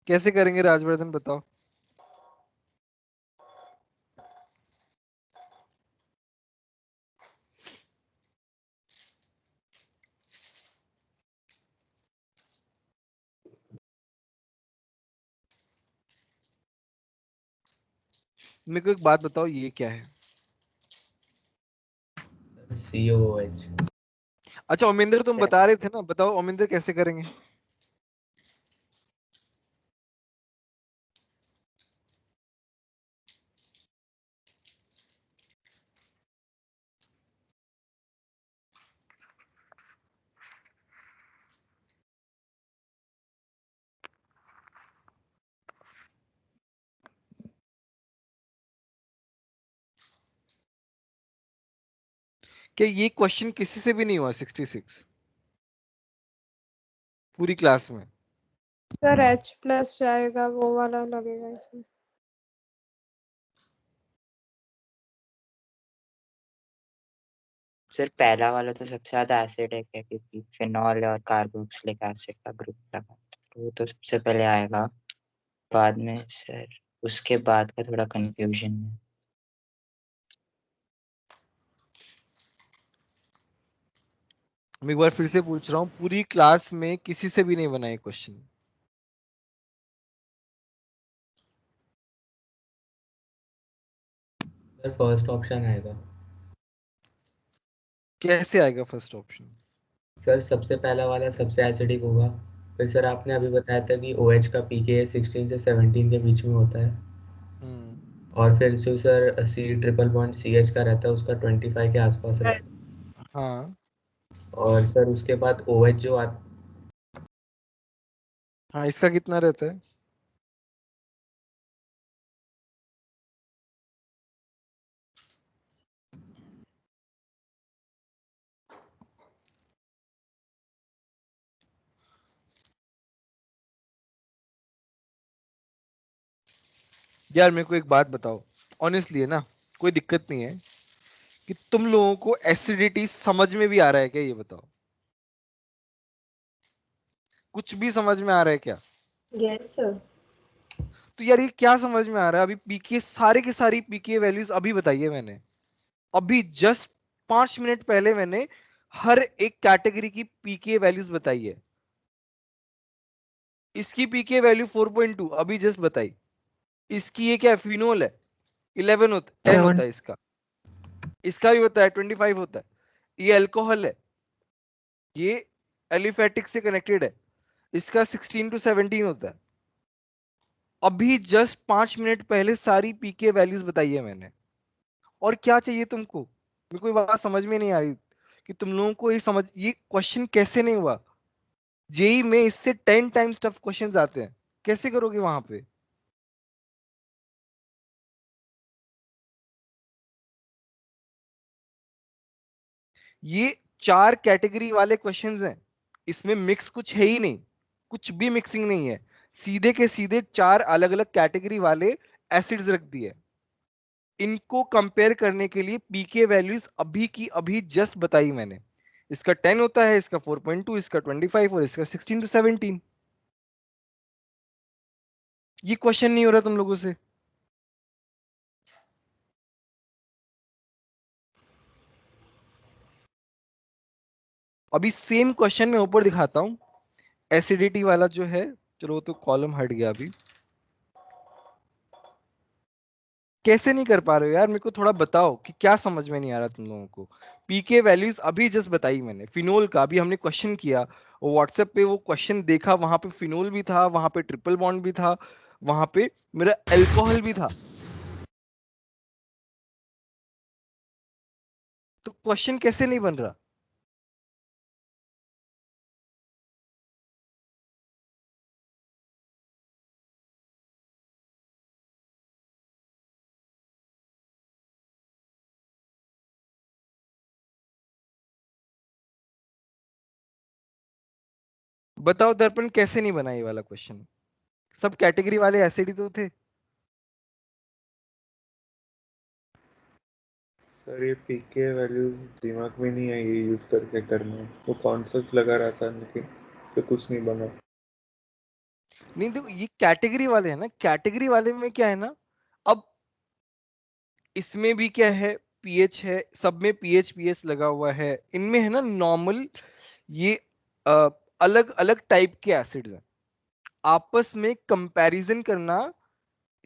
[SPEAKER 1] कैसे करेंगे राजवर्धन बताओ। मेरे को एक बात बताओ, ये क्या है?
[SPEAKER 7] COOH।
[SPEAKER 1] अच्छा ओमिंदर तुम
[SPEAKER 12] सर
[SPEAKER 1] बता रहे थे ना, बताओ ओमिंदर कैसे करेंगे? क्या ये क्वेश्चन किसी से भी नहीं हुआ 66 पूरी क्लास में?
[SPEAKER 11] सर एच प्लस जाएगा, वो वाला लगेगा इसमें।
[SPEAKER 12] सर पहला वाला तो सबसे ज्यादा एसिडिक है क्योंकि फिनॉल और कार्बोक्सिलिक एसिड का ग्रुप लगा, तो वो तो सबसे पहले आएगा। बाद में सर उसके बाद का थोड़ा कंफ्यूजन है।
[SPEAKER 1] मैं एक बार फिर से पूछ रहा हूँ, पूरी क्लास में किसी से भी नहीं बना ये क्वेश्चन?
[SPEAKER 7] सर फर्स्ट ऑप्शन आएगा।
[SPEAKER 1] कैसे आएगा फर्स्ट ऑप्शन?
[SPEAKER 7] सर सबसे पहला वाला सबसे एसिडिक होगा। फिर सर आपने अभी बताया था कि OH का pKa 16 से 17 के बीच में होता है। और फिर जो sir C triple bond CH का रहता है उसका 25 के आसपास रहता है।
[SPEAKER 1] हाँ
[SPEAKER 7] और सर उसके बाद OH जो आता
[SPEAKER 1] हाँ, इसका कितना रहता है? यार मेरे को एक बात बताओ, ऑनेस्टली है ना, कोई दिक्कत नहीं है, कि तुम लोगों को एसिडिटी समझ में भी आ रहा है क्या? ये बताओ, कुछ भी समझ में आ रहा है क्या?
[SPEAKER 4] Yes sir.
[SPEAKER 1] तो यार ये क्या समझ में आ रहा है? अभी पीके सारे की सारी पीके वैल्यूज अभी बताइए मैंने, अभी जस्ट 5 मिनट पहले मैंने हर एक कैटेगरी की पीके वैल्यूज बताई है। इसकी पीके वैल्यू 4.2 अभी जस्ट बताई। इसकी ये क्या है? फिनोल है, 11 होता 10 होता
[SPEAKER 3] 7।
[SPEAKER 1] है इसका। इसका भी होता है 25 होता है। ये अल्कोहल है, ये एलिफेटिक से कनेक्टेड है, इसका 16 to 17 होता है। अभी जस्ट 5 मिनट पहले सारी पीके वैल्यूज बताई है मैंने। और क्या चाहिए तुमको? मेरे को ये बात समझ में नहीं आ रही कि तुम लोगों को ये क्वेश्चन कैसे नहीं हुआ? जेई में इससे 10 टाइम्स टफ क्वेश्चंस आते हैं, कैसे करोगे वहां पे? ये 4 कैटेगरी वाले क्वेश्चंस हैं, इसमें मिक्स कुछ है ही नहीं। कुछ भी मिक्सिंग नहीं है, सीधे के सीधे 4 अलग अलग कैटेगरी वाले एसिड्स रख दिए। इनको कंपेयर करने के लिए पीके वैल्यूज अभी की अभी जस्ट बताई मैंने। इसका 10 होता है, इसका 4.2, इसका 25 और इसका 16 to 17। ये क्वेश्चन नहीं हो रहा तुम लोगों से? अभी सेम क्वेश्चन मैं ऊपर दिखाता हूं, एसिडिटी वाला जो है, चलो वो तो कॉलम हट गया अभी। कैसे नहीं कर पा रहे हो यार, मेरे को थोड़ा बताओ कि क्या समझ में नहीं आ रहा तुम लोगों को। पीके वैल्यूज अभी जस्ट बताई मैंने, फिनोल का अभी हमने क्वेश्चन किया, व्हाट्सएप पे वो क्वेश्चन देखा, वहां पे फिनोल भी था, वहां पे ट्रिपल बॉन्ड भी था, वहां पे मेरा अल्कोहल भी था। तो क्वेश्चन कैसे नहीं बन रहा? बताओ दर्पण, कैसे नहीं बना ये वाला क्वेश्चन? सब कैटेगरी वाले एसिड ही तो थे।
[SPEAKER 6] सर ये पीके वैल्यूज दिमाग में नहीं आई ये यूज करके करना, वो कॉन्सेप्ट लगा रहा था लेकिन उससे कुछ नहीं बना।
[SPEAKER 1] नहीं देखो, ये कैटेगरी वाले हैं ना, कैटेगरी वाले में क्या है ना, अब इसमें भी क्या है, पीएच है, सब में पीएच पीएच लगा हुआ है, इनमें है ना नॉर्मल, ये अलग अलग टाइप के एसिड्स हैं, आपस में कंपैरिजन करना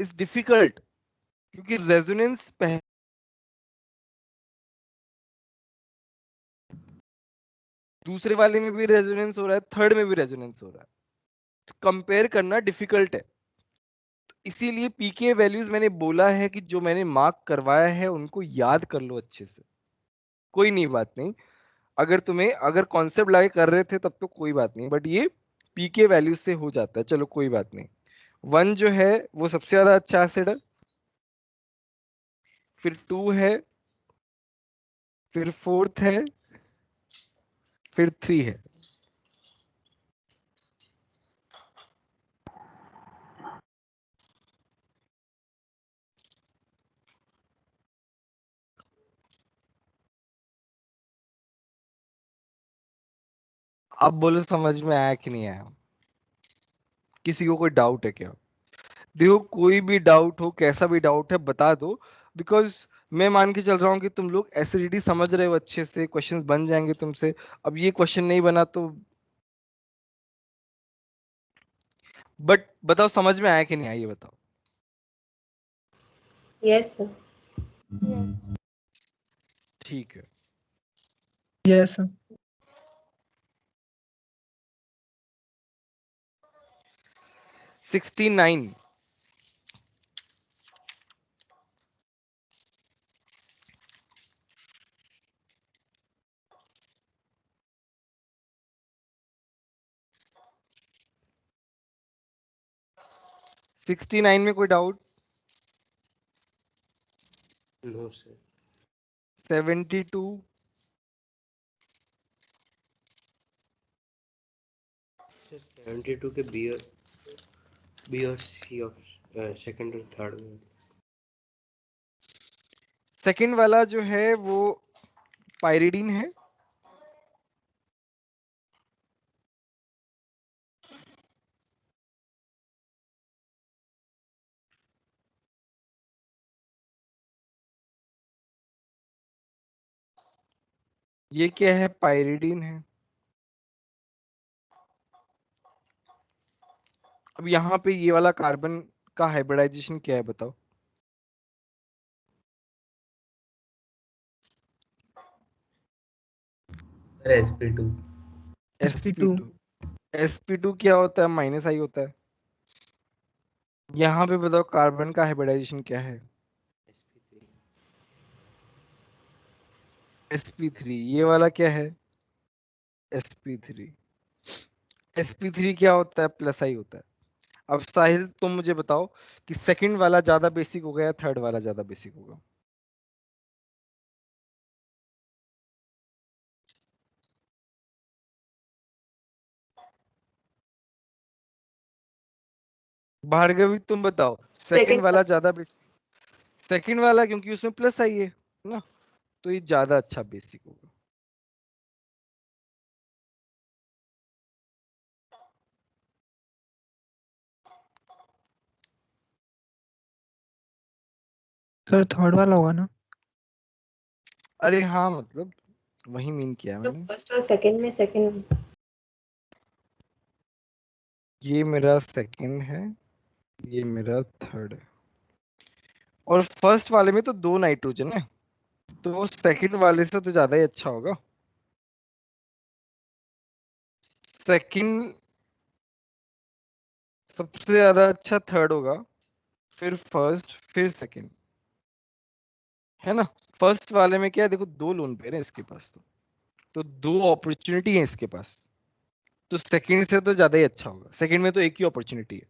[SPEAKER 1] इज डिफिकल्ट, क्योंकि रेजोनेंस दूसरे वाले में भी रेजोनेंस हो रहा है, थर्ड में भी रेजोनेंस हो रहा है, तो कंपेयर करना डिफिकल्ट है। तो इसीलिए पीके वैल्यूज मैंने बोला है कि जो मैंने मार्क करवाया है उनको याद कर लो अच्छे से, कोई नहीं बात नहीं, अगर तुम्हें अगर कॉन्सेप्ट लाके कर रहे थे तब तो कोई बात नहीं, बट ये पीके वैल्यू से हो जाता है, चलो कोई बात नहीं। 1 जो है वो सबसे ज्यादा अच्छा एसिड है, फिर 2 है, फिर 4th है, फिर 3 है। अब बोलो समझ में आया कि नहीं आया? किसी को कोई डाउट है क्या? देखो कोई भी डाउट हो, कैसा भी डाउट है बता दो, बिकॉज मैं मान के चल रहा हूँ कि तुम लोग एसिडिटी समझ रहे हो अच्छे से, क्वेश्चंस बन जाएंगे तुमसे। अब ये क्वेश्चन नहीं बना तो, बट बताओ समझ में आया कि नहीं आया, ये बताओ।
[SPEAKER 4] Yes sir.
[SPEAKER 1] ठीक है।
[SPEAKER 3] यस
[SPEAKER 1] 69। 69 में कोई डाउट?
[SPEAKER 2] No sir.
[SPEAKER 1] 72?
[SPEAKER 2] सर 72 के बी और सी ऑफ सेकंड और थर्ड में।
[SPEAKER 1] सेकंड वाला जो है वो पायरिडीन है। ये क्या है? पायरिडीन है। अब यहाँ पे ये वाला कार्बन का हाइब्रिडाइजेशन क्या है बताओ?
[SPEAKER 7] Sir sp2।
[SPEAKER 3] sp2
[SPEAKER 1] sp2 क्या होता है? माइनस आई होता है। यहाँ पे बताओ कार्बन का हाइब्रिडाइजेशन क्या है? sp3। ये वाला क्या है? sp3। sp3 क्या होता है? प्लस आई होता है। अब साहिल तुम मुझे बताओ कि सेकंड वाला ज्यादा बेसिक होगा या थर्ड वाला ज्यादा बेसिक होगा? भार्गवी तुम बताओ, सेकंड
[SPEAKER 4] सेकंड
[SPEAKER 1] वाला ज्यादा बेसिक, सेकंड वाला क्योंकि उसमें प्लस आई है ना, तो ये ज्यादा अच्छा बेसिक होगा।
[SPEAKER 3] सर थर्ड वाला होगा ना?
[SPEAKER 1] अरे हाँ, मतलब वही मीन किया है
[SPEAKER 4] तो
[SPEAKER 1] मैंने।
[SPEAKER 4] फर्स्ट और सेकंड में सेकंड।
[SPEAKER 1] ये मेरा सेकंड है, ये मेरा थर्ड है, और फर्स्ट वाले में तो 2 नाइट्रोजन है, तो सेकंड वाले से तो ज्यादा ही अच्छा होगा। सेकंड सबसे ज्यादा अच्छा थर्ड होगा, फिर फर्स्ट, फिर सेकंड, है ना। फर्स्ट वाले में क्या है, देखो 2 लोन पेयर है इसके पास, तो 2 अपॉर्चुनिटी है इसके पास, तो सेकंड से तो ज्यादा ही अच्छा होगा। सेकंड में तो एक ही अपॉर्चुनिटी है।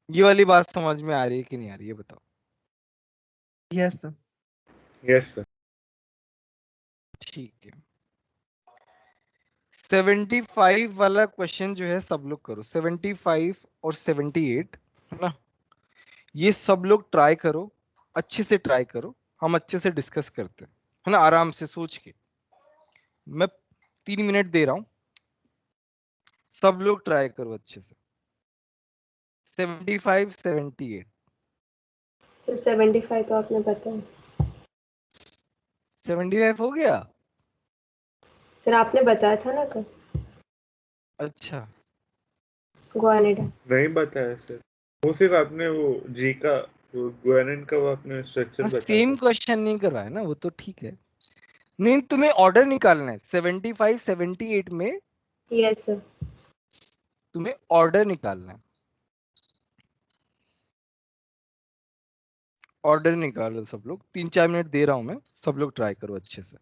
[SPEAKER 1] ये वाली बात समझ में आ रही है कि नहीं आ रही है, बताओ।
[SPEAKER 3] Yes sir.
[SPEAKER 6] Yes sir.
[SPEAKER 1] ठीक है, 75 वाला क्वेश्चन जो है सब लोग करो, 75 और 78, है ना, ये सब लोग ट्राई करो, अच्छे से ट्राई करो, हम अच्छे से डिस्कस करते हैं, है ना, आराम से सोच के। मैं 3 मिनट दे रहा हूं, सब लोग ट्राई करो अच्छे से। 75 78,
[SPEAKER 4] सर 75 तो आपने बताया।
[SPEAKER 1] 75 हो गया।
[SPEAKER 4] सर आपने बताया था ना कल।
[SPEAKER 1] अच्छा,
[SPEAKER 4] ग्वानिडा।
[SPEAKER 6] नहीं बताया सर, वो सिर्फ आपने वो जी का, वो ग्वानिन का वो आपने स्ट्रक्चर बताया
[SPEAKER 1] सेम
[SPEAKER 6] था।
[SPEAKER 1] क्वेश्चन नहीं करवाया ना, वो तो ठीक है। नहीं, तुम्हें ऑर्डर निकालना है 75 78 में,
[SPEAKER 4] यस सर।
[SPEAKER 1] तुम्हें ऑर्डर निकालना है। ऑर्डर निकालो सब लोग, 3 4 मिनट दे रहा हूं मैं, सब लोग ट्राई करो अच्छे से।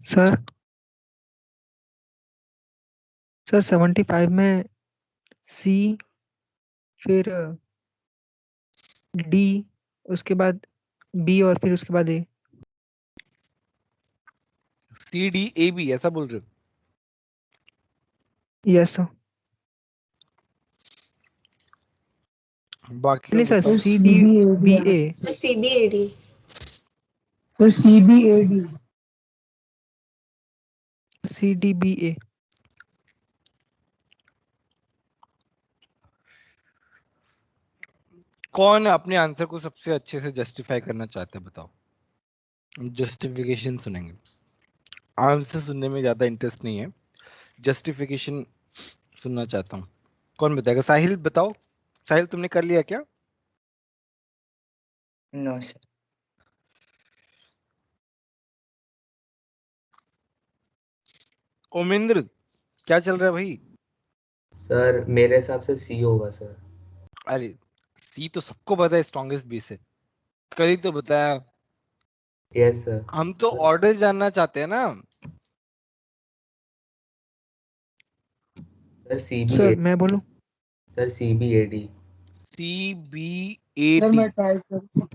[SPEAKER 3] सर 75 में सी, फिर डी, उसके बाद बी और फिर उसके बाद ए।
[SPEAKER 1] सी डी ए बी ऐसा बोल रहे हो?
[SPEAKER 3] Yes sir.
[SPEAKER 1] बाकी
[SPEAKER 3] नहीं
[SPEAKER 1] लोग
[SPEAKER 3] सर,
[SPEAKER 1] बताओ।
[SPEAKER 3] C D B A.
[SPEAKER 4] Sir CBAD।
[SPEAKER 9] Sir CBAD।
[SPEAKER 3] C D B A.
[SPEAKER 1] कौन अपने आंसर को सबसे अच्छे से जस्टिफाई करना चाहते हैं बताओ? जस्टिफिकेशन सुनेंगे, आंसर सुनने में ज्यादा इंटरेस्ट नहीं है, जस्टिफिकेशन सुनना चाहता हूँ। कौन बताएगा? साहिल बताओ। साहिल तुमने कर लिया क्या?
[SPEAKER 12] No sir.
[SPEAKER 1] ओमेंद्र क्या चल रहा है भाई?
[SPEAKER 7] सर मेरे हिसाब से सी होगा सर।
[SPEAKER 1] अरे सी तो सबको पता है स्ट्रॉन्गेस्ट बेस है, कल ही तो बताया।
[SPEAKER 7] Yes sir.
[SPEAKER 1] हम तो ऑर्डर जानना चाहते हैं ना।
[SPEAKER 7] सर
[SPEAKER 3] सर मैं बोलूं?
[SPEAKER 7] Sir CBAD।
[SPEAKER 1] CBAD।
[SPEAKER 9] सर मैं ट्राई करता हूँ।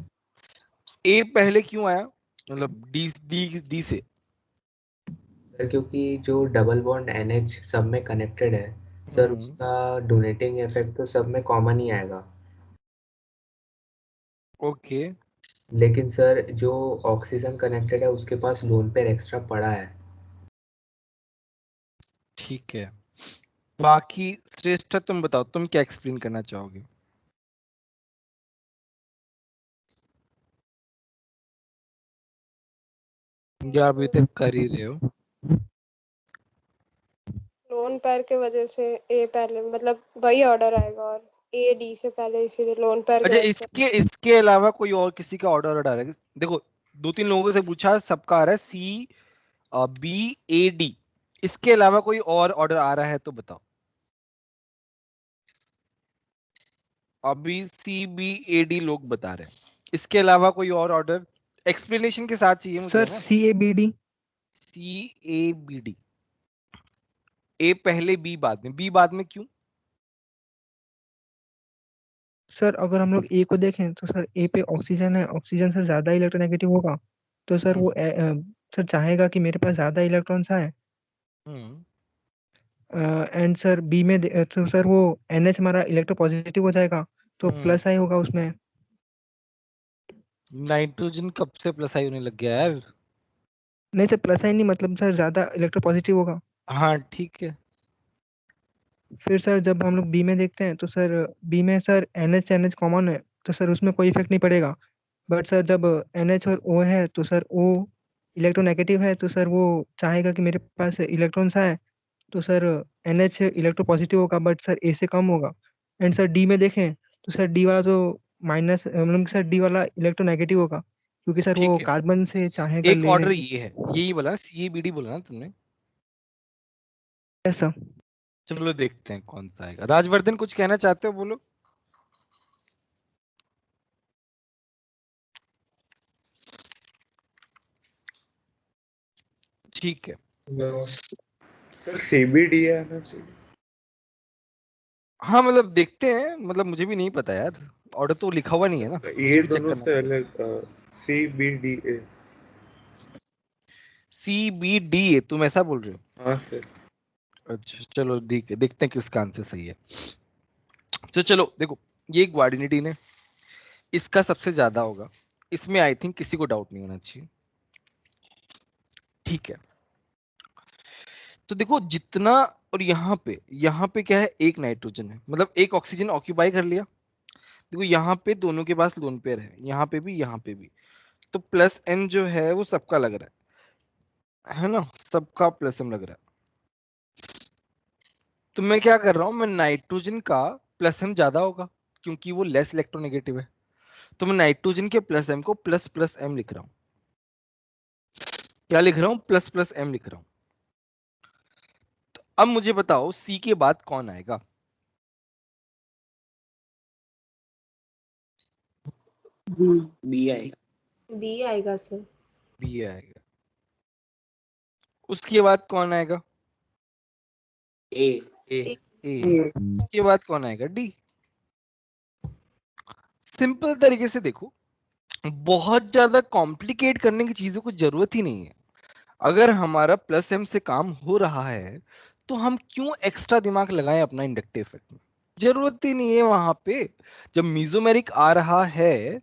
[SPEAKER 1] ए पहले क्यों आया, मतलब डी डी डी से?
[SPEAKER 7] सर क्योंकि जो डबल बॉन्ड NH सब में कनेक्टेड है सर, उसका डोनेटिंग इफेक्ट तो सब में कॉमन ही आएगा।
[SPEAKER 1] ओके
[SPEAKER 7] लेकिन सर जो ऑक्सीजन कनेक्टेड है उसके पास लोन पेयर एक्स्ट्रा पड़ा है।
[SPEAKER 1] ठीक है, बाकी श्रेष्ठ तुम बताओ, तुम क्या एक्सप्लेन करना चाहोगे? या अभी तक कर ही रहे हो?
[SPEAKER 11] लोन पेयर के वजह से ए पहले, मतलब वही ऑर्डर आएगा और ए डी से पहले, इसीलिए लोन पेयर की
[SPEAKER 1] अच्छा,
[SPEAKER 11] वजह से।
[SPEAKER 1] इसके अलावा कोई और किसी का ऑर्डर आ रहा है? देखो दो तीन लोगों से पूछा, सबका आ रहा है CBAD। इसके अलावा कोई और ऑर्डर आ रहा है तो बताओ। अभी CBAD लोग बता रहे हैं, इसके अलावा कोई और ऑर्डर एक्सप्लेनेशन के साथ चाहिए मुझे,
[SPEAKER 3] सर
[SPEAKER 1] है ना?
[SPEAKER 3] CABD।
[SPEAKER 1] CABD, ए पहले बी बाद में, बी बाद में क्यों?
[SPEAKER 3] सर अगर हम लोग ए को देखें तो सर ए पे ऑक्सीजन है, ऑक्सीजन सर ज्यादा इलेक्ट्रोनेगेटिव होगा, तो सर वो सर चाहेगा कि मेरे पास ज्यादा इलेक्ट्रॉन्स आए। एंड सर बी में तो सर वो NH हमारा इलेक्ट्रो पॉजिटिव हो जाएगा, तो प्लस आई होगा उसमें।
[SPEAKER 1] नाइट्रोजन कब से प्लस आई होने लग गया यार?
[SPEAKER 3] नहीं सर, प्लस आई नहीं, मतलब सर ज्यादा इलेक्ट्रो पॉजिटिव होगा।
[SPEAKER 1] हाँ ठीक है।
[SPEAKER 3] फिर सर जब हम लोग बी में देखते हैं तो सर बी में सर NH कॉमन है, तो सर उसमें कोई इफेक्ट नहीं पड़ेगा। बट सर जब NH और O है तो सर O इलेक्ट्रोनेगेटिव है, तो सर वो चाहेगा कि मेरे पास इलेक्ट्रॉन्स आए, तो सर NH इलेक्ट्रो पॉजिटिव होगा, बट सर A से कम होगा। एंड सर डी में देखें तो सर डी वाला जो माइनस, मतलब सर डी वाला इलेक्ट्रोनेगेटिव होगा, क्योंकि सर वो
[SPEAKER 1] ठीक है,
[SPEAKER 3] कार्बन से चाहेगा
[SPEAKER 1] एक ऑर्डर
[SPEAKER 3] लेने।
[SPEAKER 1] ये है, यही बोला ना, CABD बोला ना तुमने?
[SPEAKER 3] ऐसा।
[SPEAKER 1] चलो देखते हैं कौन सा आएगा। राजवर्धन कुछ कहना चाहते हो, बोलो। ठीक है,
[SPEAKER 6] CBD आना चाहिए।
[SPEAKER 1] हाँ मतलब देखते हैं, मतलब मुझे भी नहीं पता यार, ऑर्डर तो लिखा हुआ नहीं है ना,
[SPEAKER 6] ये
[SPEAKER 1] मुझे भी चेक
[SPEAKER 6] दोनों
[SPEAKER 1] करना
[SPEAKER 6] से
[SPEAKER 1] पड़ेगा।
[SPEAKER 6] अलग CBDA।
[SPEAKER 1] CBDA तुम ऐसा बोल रहे हो?
[SPEAKER 6] हाँ सर।
[SPEAKER 1] अच्छा चलो ठीक है, देखते हैं किसका आंसर सही है। तो चलो देखो, ये ग्वाडिनिटीन है, इसका सबसे ज्यादा होगा, इसमें आई थिंक किसी को डाउट नहीं होना चाहिए। ठीक है, तो देखो जितना, और यहाँ पे क्या है, एक नाइट्रोजन है, मतलब एक ऑक्सीजन ऑक्यूपाई कर लिया। देखो यहाँ पे दोनों के पास लोन पेयर है, यहाँ पे भी यहाँ पे भी, तो प्लस M जो है वो सबका लग रहा है ना, सबका प्लस M लग रहा है। तो मैं क्या कर रहा हूं, मैं नाइट्रोजन का प्लस M ज्यादा होगा क्योंकि वो लेस इलेक्ट्रोनेगेटिव है, तो मैं नाइट्रोजन के प्लस M को प्लस प्लस M लिख रहा हूं। क्या लिख रहा हूं? प्लस प्लस M लिख रहा हूं। तो अब मुझे बताओ C के बाद कौन आएगा?
[SPEAKER 2] बी आएगा।
[SPEAKER 4] बी आएगा सर।
[SPEAKER 1] B आएगा। उसके बाद कौन आएगा?
[SPEAKER 2] ए ए
[SPEAKER 1] ए। उसके बाद कौन आएगा? डी। सिंपल तरीके से देखो, बहुत ज्यादा कॉम्प्लिकेट करने की चीजों को जरूरत ही नहीं है। अगर हमारा प्लस एम से काम हो रहा है तो हम क्यों एक्स्ट्रा दिमाग लगाएं अपना इंडक्टिव इफेक्ट में? जरूरत ही नहीं है वहां पे। जब मीजोमेरिक आ रहा है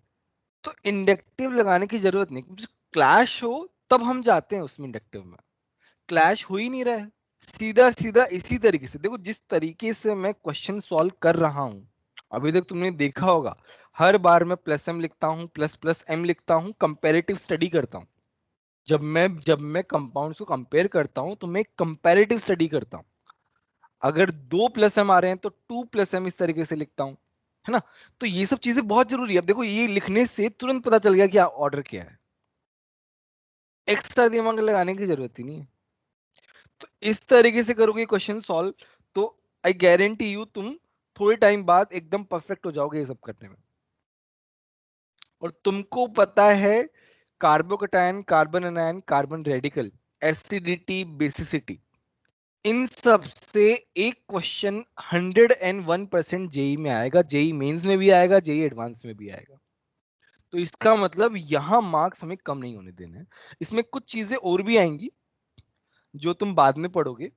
[SPEAKER 1] तो इंडक्टिव लगाने की जरूरत नहीं। क्लैश हो तब हम जाते हैं उसमें इंडक्टिव में। क्लैश हो ही नहीं रहा है। सीधा सीधा इसी तरीके से देखो, जिस तरीके से मैं क्वेश्चन सॉल्व कर रहा हूं, अभी तक तुमने देखा होगा, हर बार मैं प्लस एम लिखता हूं, प्लस प्लस एम लिखता हूं, कंपैरेटिव स्टडी करता हूं। जब मैं कंपाउंड्स को कंपेयर करता हूं तो मैं कंपैरेटिव स्टडी करता हूं। अगर 2 प्लस एम आ रहे हैं तो 2 प्लस एम इस तरीके से लिखता हूं, है ना? तो ये सब चीजें बहुत जरूरी है। अब देखो, ये लिखने से तुरंत पता चल गया कि ऑर्डर क्या है। एक्स्ट्रा दिमाग लगाने की जरूरत ही नहीं है। तो इस तरीके से करोगे क्वेश्चन सॉल्व, तो आई गारंटी यू तुम थोड़े टाइम बाद एकदम परफेक्ट हो जाओगे ये सब करने में। और तुमको पता है, carbocation, carbon anion, carbon radical, acidity, basicity, इन सब से एक क्वेश्चन 101% जेई में आएगा, जेई मेंस में भी आएगा, जेई एडवांस में भी आएगा। तो इसका मतलब यहां मार्क्स हमें कम नहीं होने देने हैं। इसमें कुछ चीजें और भी आएंगी जो तुम बाद में पढ़ोगे,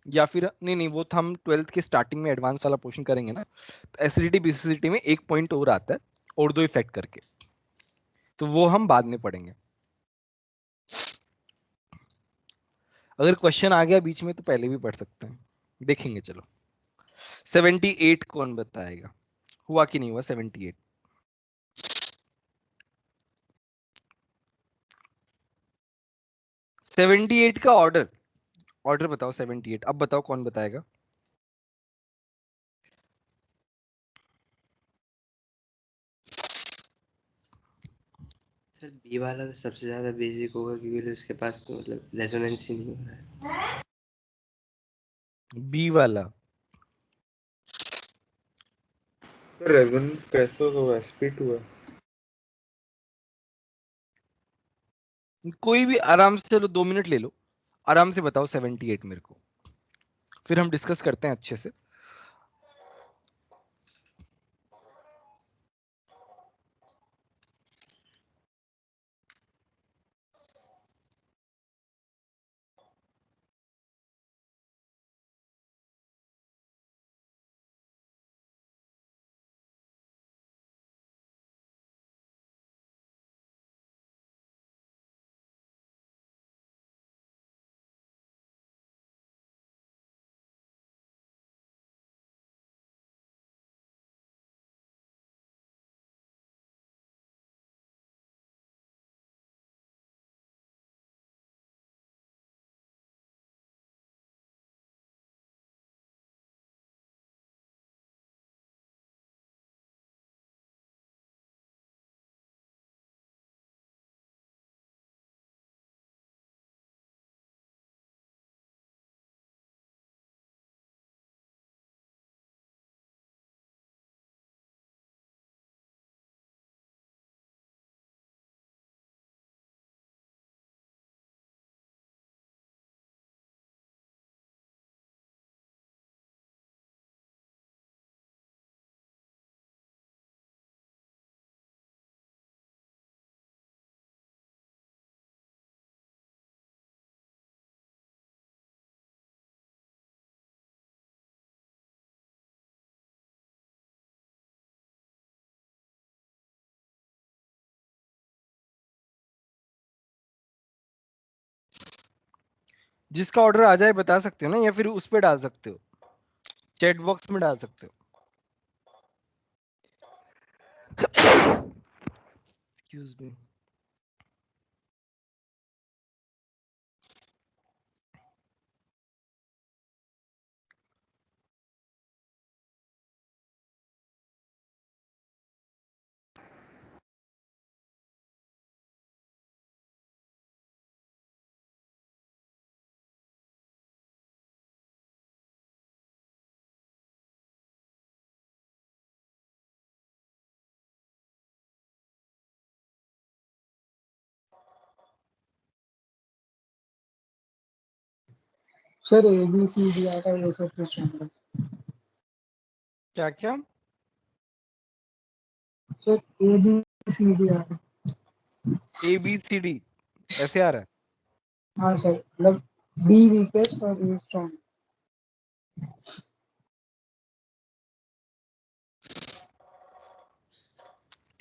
[SPEAKER 1] या फिर नहीं नहीं, वो तो हम 12th के स्टार्टिंग में एडवांस वाला पोर्शन करेंगे ना। तो एसिडिटी बेसिसिटी में एक पॉइंट और आता है, और दो इफेक्ट करके, तो वो हम बाद में पढ़ेंगे। अगर क्वेश्चन आ गया बीच में तो पहले भी पढ़ सकते हैं, देखेंगे। चलो, 78 कौन बताएगा, हुआ कि नहीं हुआ 78? 78 का ऑर्डर, ऑर्डर बताओ 78। अब बताओ कौन बताएगा?
[SPEAKER 2] सर बी वाला तो सबसे ज्यादा बेसिक होगा क्योंकि उसके पास तो मतलब रेजोनेंस ही नहीं हो रहा है।
[SPEAKER 1] बी वाला
[SPEAKER 6] रेजोनेंस कैसे होगा? वो sp2 है।
[SPEAKER 1] कोई भी आराम से, चलो 2 मिनट ले लो, आराम से बताओ 78 मेरे को, फिर हम डिस्कस करते हैं अच्छे से। जिसका ऑर्डर आ जाए बता सकते हो ना, या फिर उस पे डाल सकते हो, चैट बॉक्स में डाल सकते हो। Excuse me.
[SPEAKER 9] Sir A B C D आएगा ये सब कुछ होगा।
[SPEAKER 1] क्या क्या?
[SPEAKER 9] Sir A B C D आएगा।
[SPEAKER 1] ABCD ऐसे आ रहा है?
[SPEAKER 9] हाँ सर, मतलब डी वीकेस्ट और ए स्ट्रॉन्ग।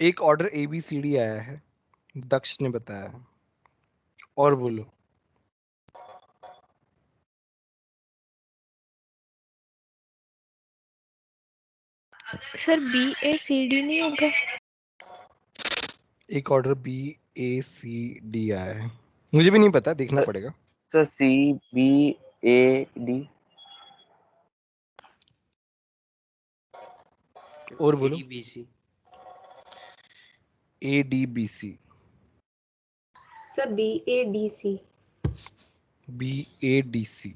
[SPEAKER 1] एक ऑर्डर ABCD आया है, दक्ष ने बताया। और बोलो।
[SPEAKER 13] सर BACD नहीं होगा?
[SPEAKER 1] एक ऑर्डर BACD आया है, मुझे भी नहीं पता, देखना पड़ेगा।
[SPEAKER 14] Sir CBAD।
[SPEAKER 1] और बोलो।
[SPEAKER 2] ADBC।
[SPEAKER 1] ADBC।
[SPEAKER 4] Sir BADC।
[SPEAKER 1] BADC।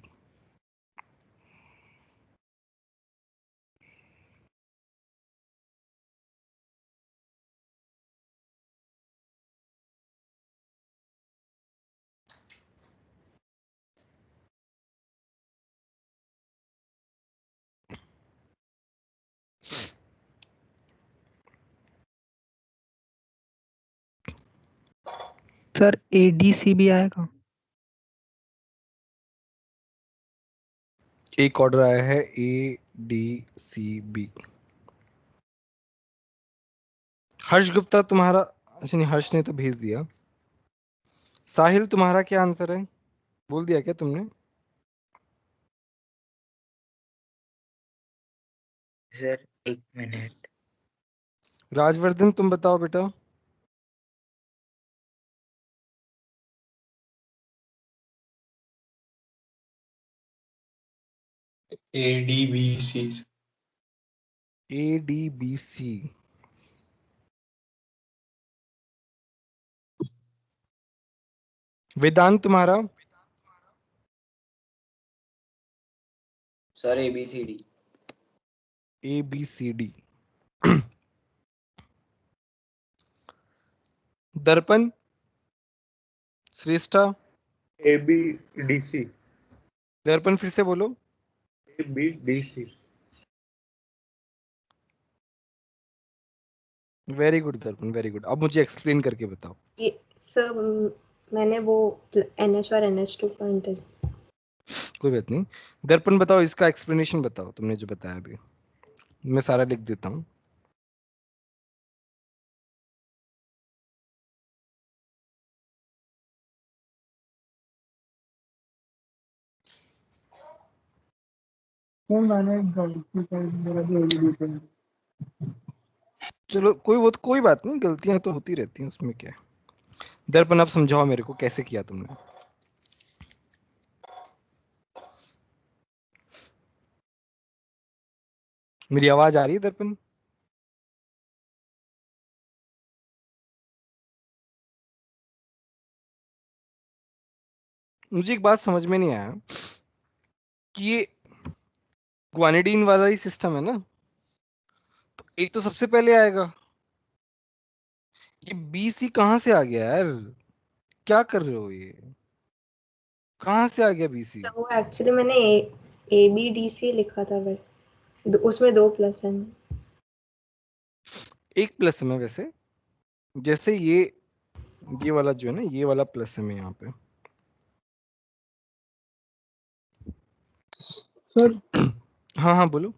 [SPEAKER 3] Sir ADC भी आएगा?
[SPEAKER 1] एक ऑर्डर आया है ADCB। हर्ष गुप्ता तुम्हारा, अच्छा नहीं, हर्ष ने तो भेज दिया। साहिल तुम्हारा क्या आंसर है, बोल दिया क्या तुमने?
[SPEAKER 12] Sir 1 minute.
[SPEAKER 1] राजवर्धन तुम बताओ बेटा।
[SPEAKER 10] ADBC।
[SPEAKER 1] ADBC। वेदांत तुम्हारा?
[SPEAKER 2] Sir ABCD।
[SPEAKER 1] ABCD। दर्पण श्रेष्ठा?
[SPEAKER 6] ABDC।
[SPEAKER 1] दर्पण फिर से बोलो।
[SPEAKER 6] ABDC।
[SPEAKER 1] वेरी गुड दर्पण, वेरी गुड। अब मुझे एक्सप्लेन करके बताओ।
[SPEAKER 4] ये सर मैंने वो NH और NH2 का इंटर।
[SPEAKER 1] कोई बात नहीं, दर्पण बताओ, इसका एक्सप्लेनेशन बताओ, तुमने जो बताया अभी। मैं सारा लिख देता हूँ।
[SPEAKER 9] सर मैंने गलती कर मेरा भी ABCD है।
[SPEAKER 1] चलो कोई बात नहीं, गलतियां तो होती रहती हैं, उसमें क्या है। दर्पण आप समझाओ मेरे को, कैसे किया तुमने? मेरी आवाज आ रही है दर्पण? मुझे एक बात समझ में नहीं आया कि ये ग्वानिडीन वाला ही सिस्टम है ना, तो एक तो सबसे पहले आएगा। ये BC कहां से आ गया यार, क्या कर रहे हो, ये कहां से आ गया BC?
[SPEAKER 4] वो एक्चुअली मैंने ABDC लिखा था बट उसमें 2 प्लस है।
[SPEAKER 1] एक प्लस में वैसे, जैसे ये वाला जो है ना, ये वाला प्लस है में यहाँ पे।
[SPEAKER 9] सर
[SPEAKER 1] हाँ हाँ बोलो।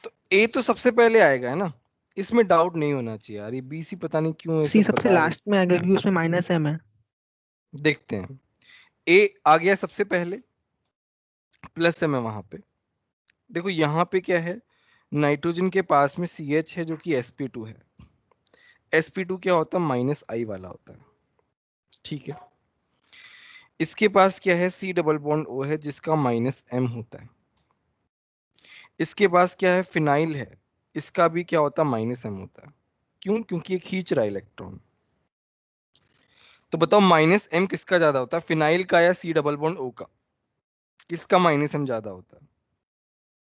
[SPEAKER 1] तो A तो सबसे पहले आएगा है ना, इसमें डाउट नहीं होना चाहिए यार। ये BC पता नहीं क्यों ऐसे
[SPEAKER 3] C सबसे
[SPEAKER 1] बता रहे।
[SPEAKER 3] लास्ट में आएगा क्योंकि उसमें -M है।
[SPEAKER 1] देखते हैं। A आ गया सबसे पहले, प्लस M है वहां पे। देखो यहाँ पे क्या है, नाइट्रोजन के पास में CH है जो कि sp2 है। sp2 क्या होता है, -I वाला होता है, ठीक है। इसके पास क्या है, C डबल बॉन्ड O है जिसका -M होता है। इसके पास क्या है, फिनाइल है, इसका भी क्या होता है, -M होता है। क्यों? क्योंकि ये खींच रहा है इलेक्ट्रॉन। तो बताओ -M किसका ज्यादा होता है, फिनाइल का या C डबल बॉन्ड O का? किसका -M ज्यादा होता है?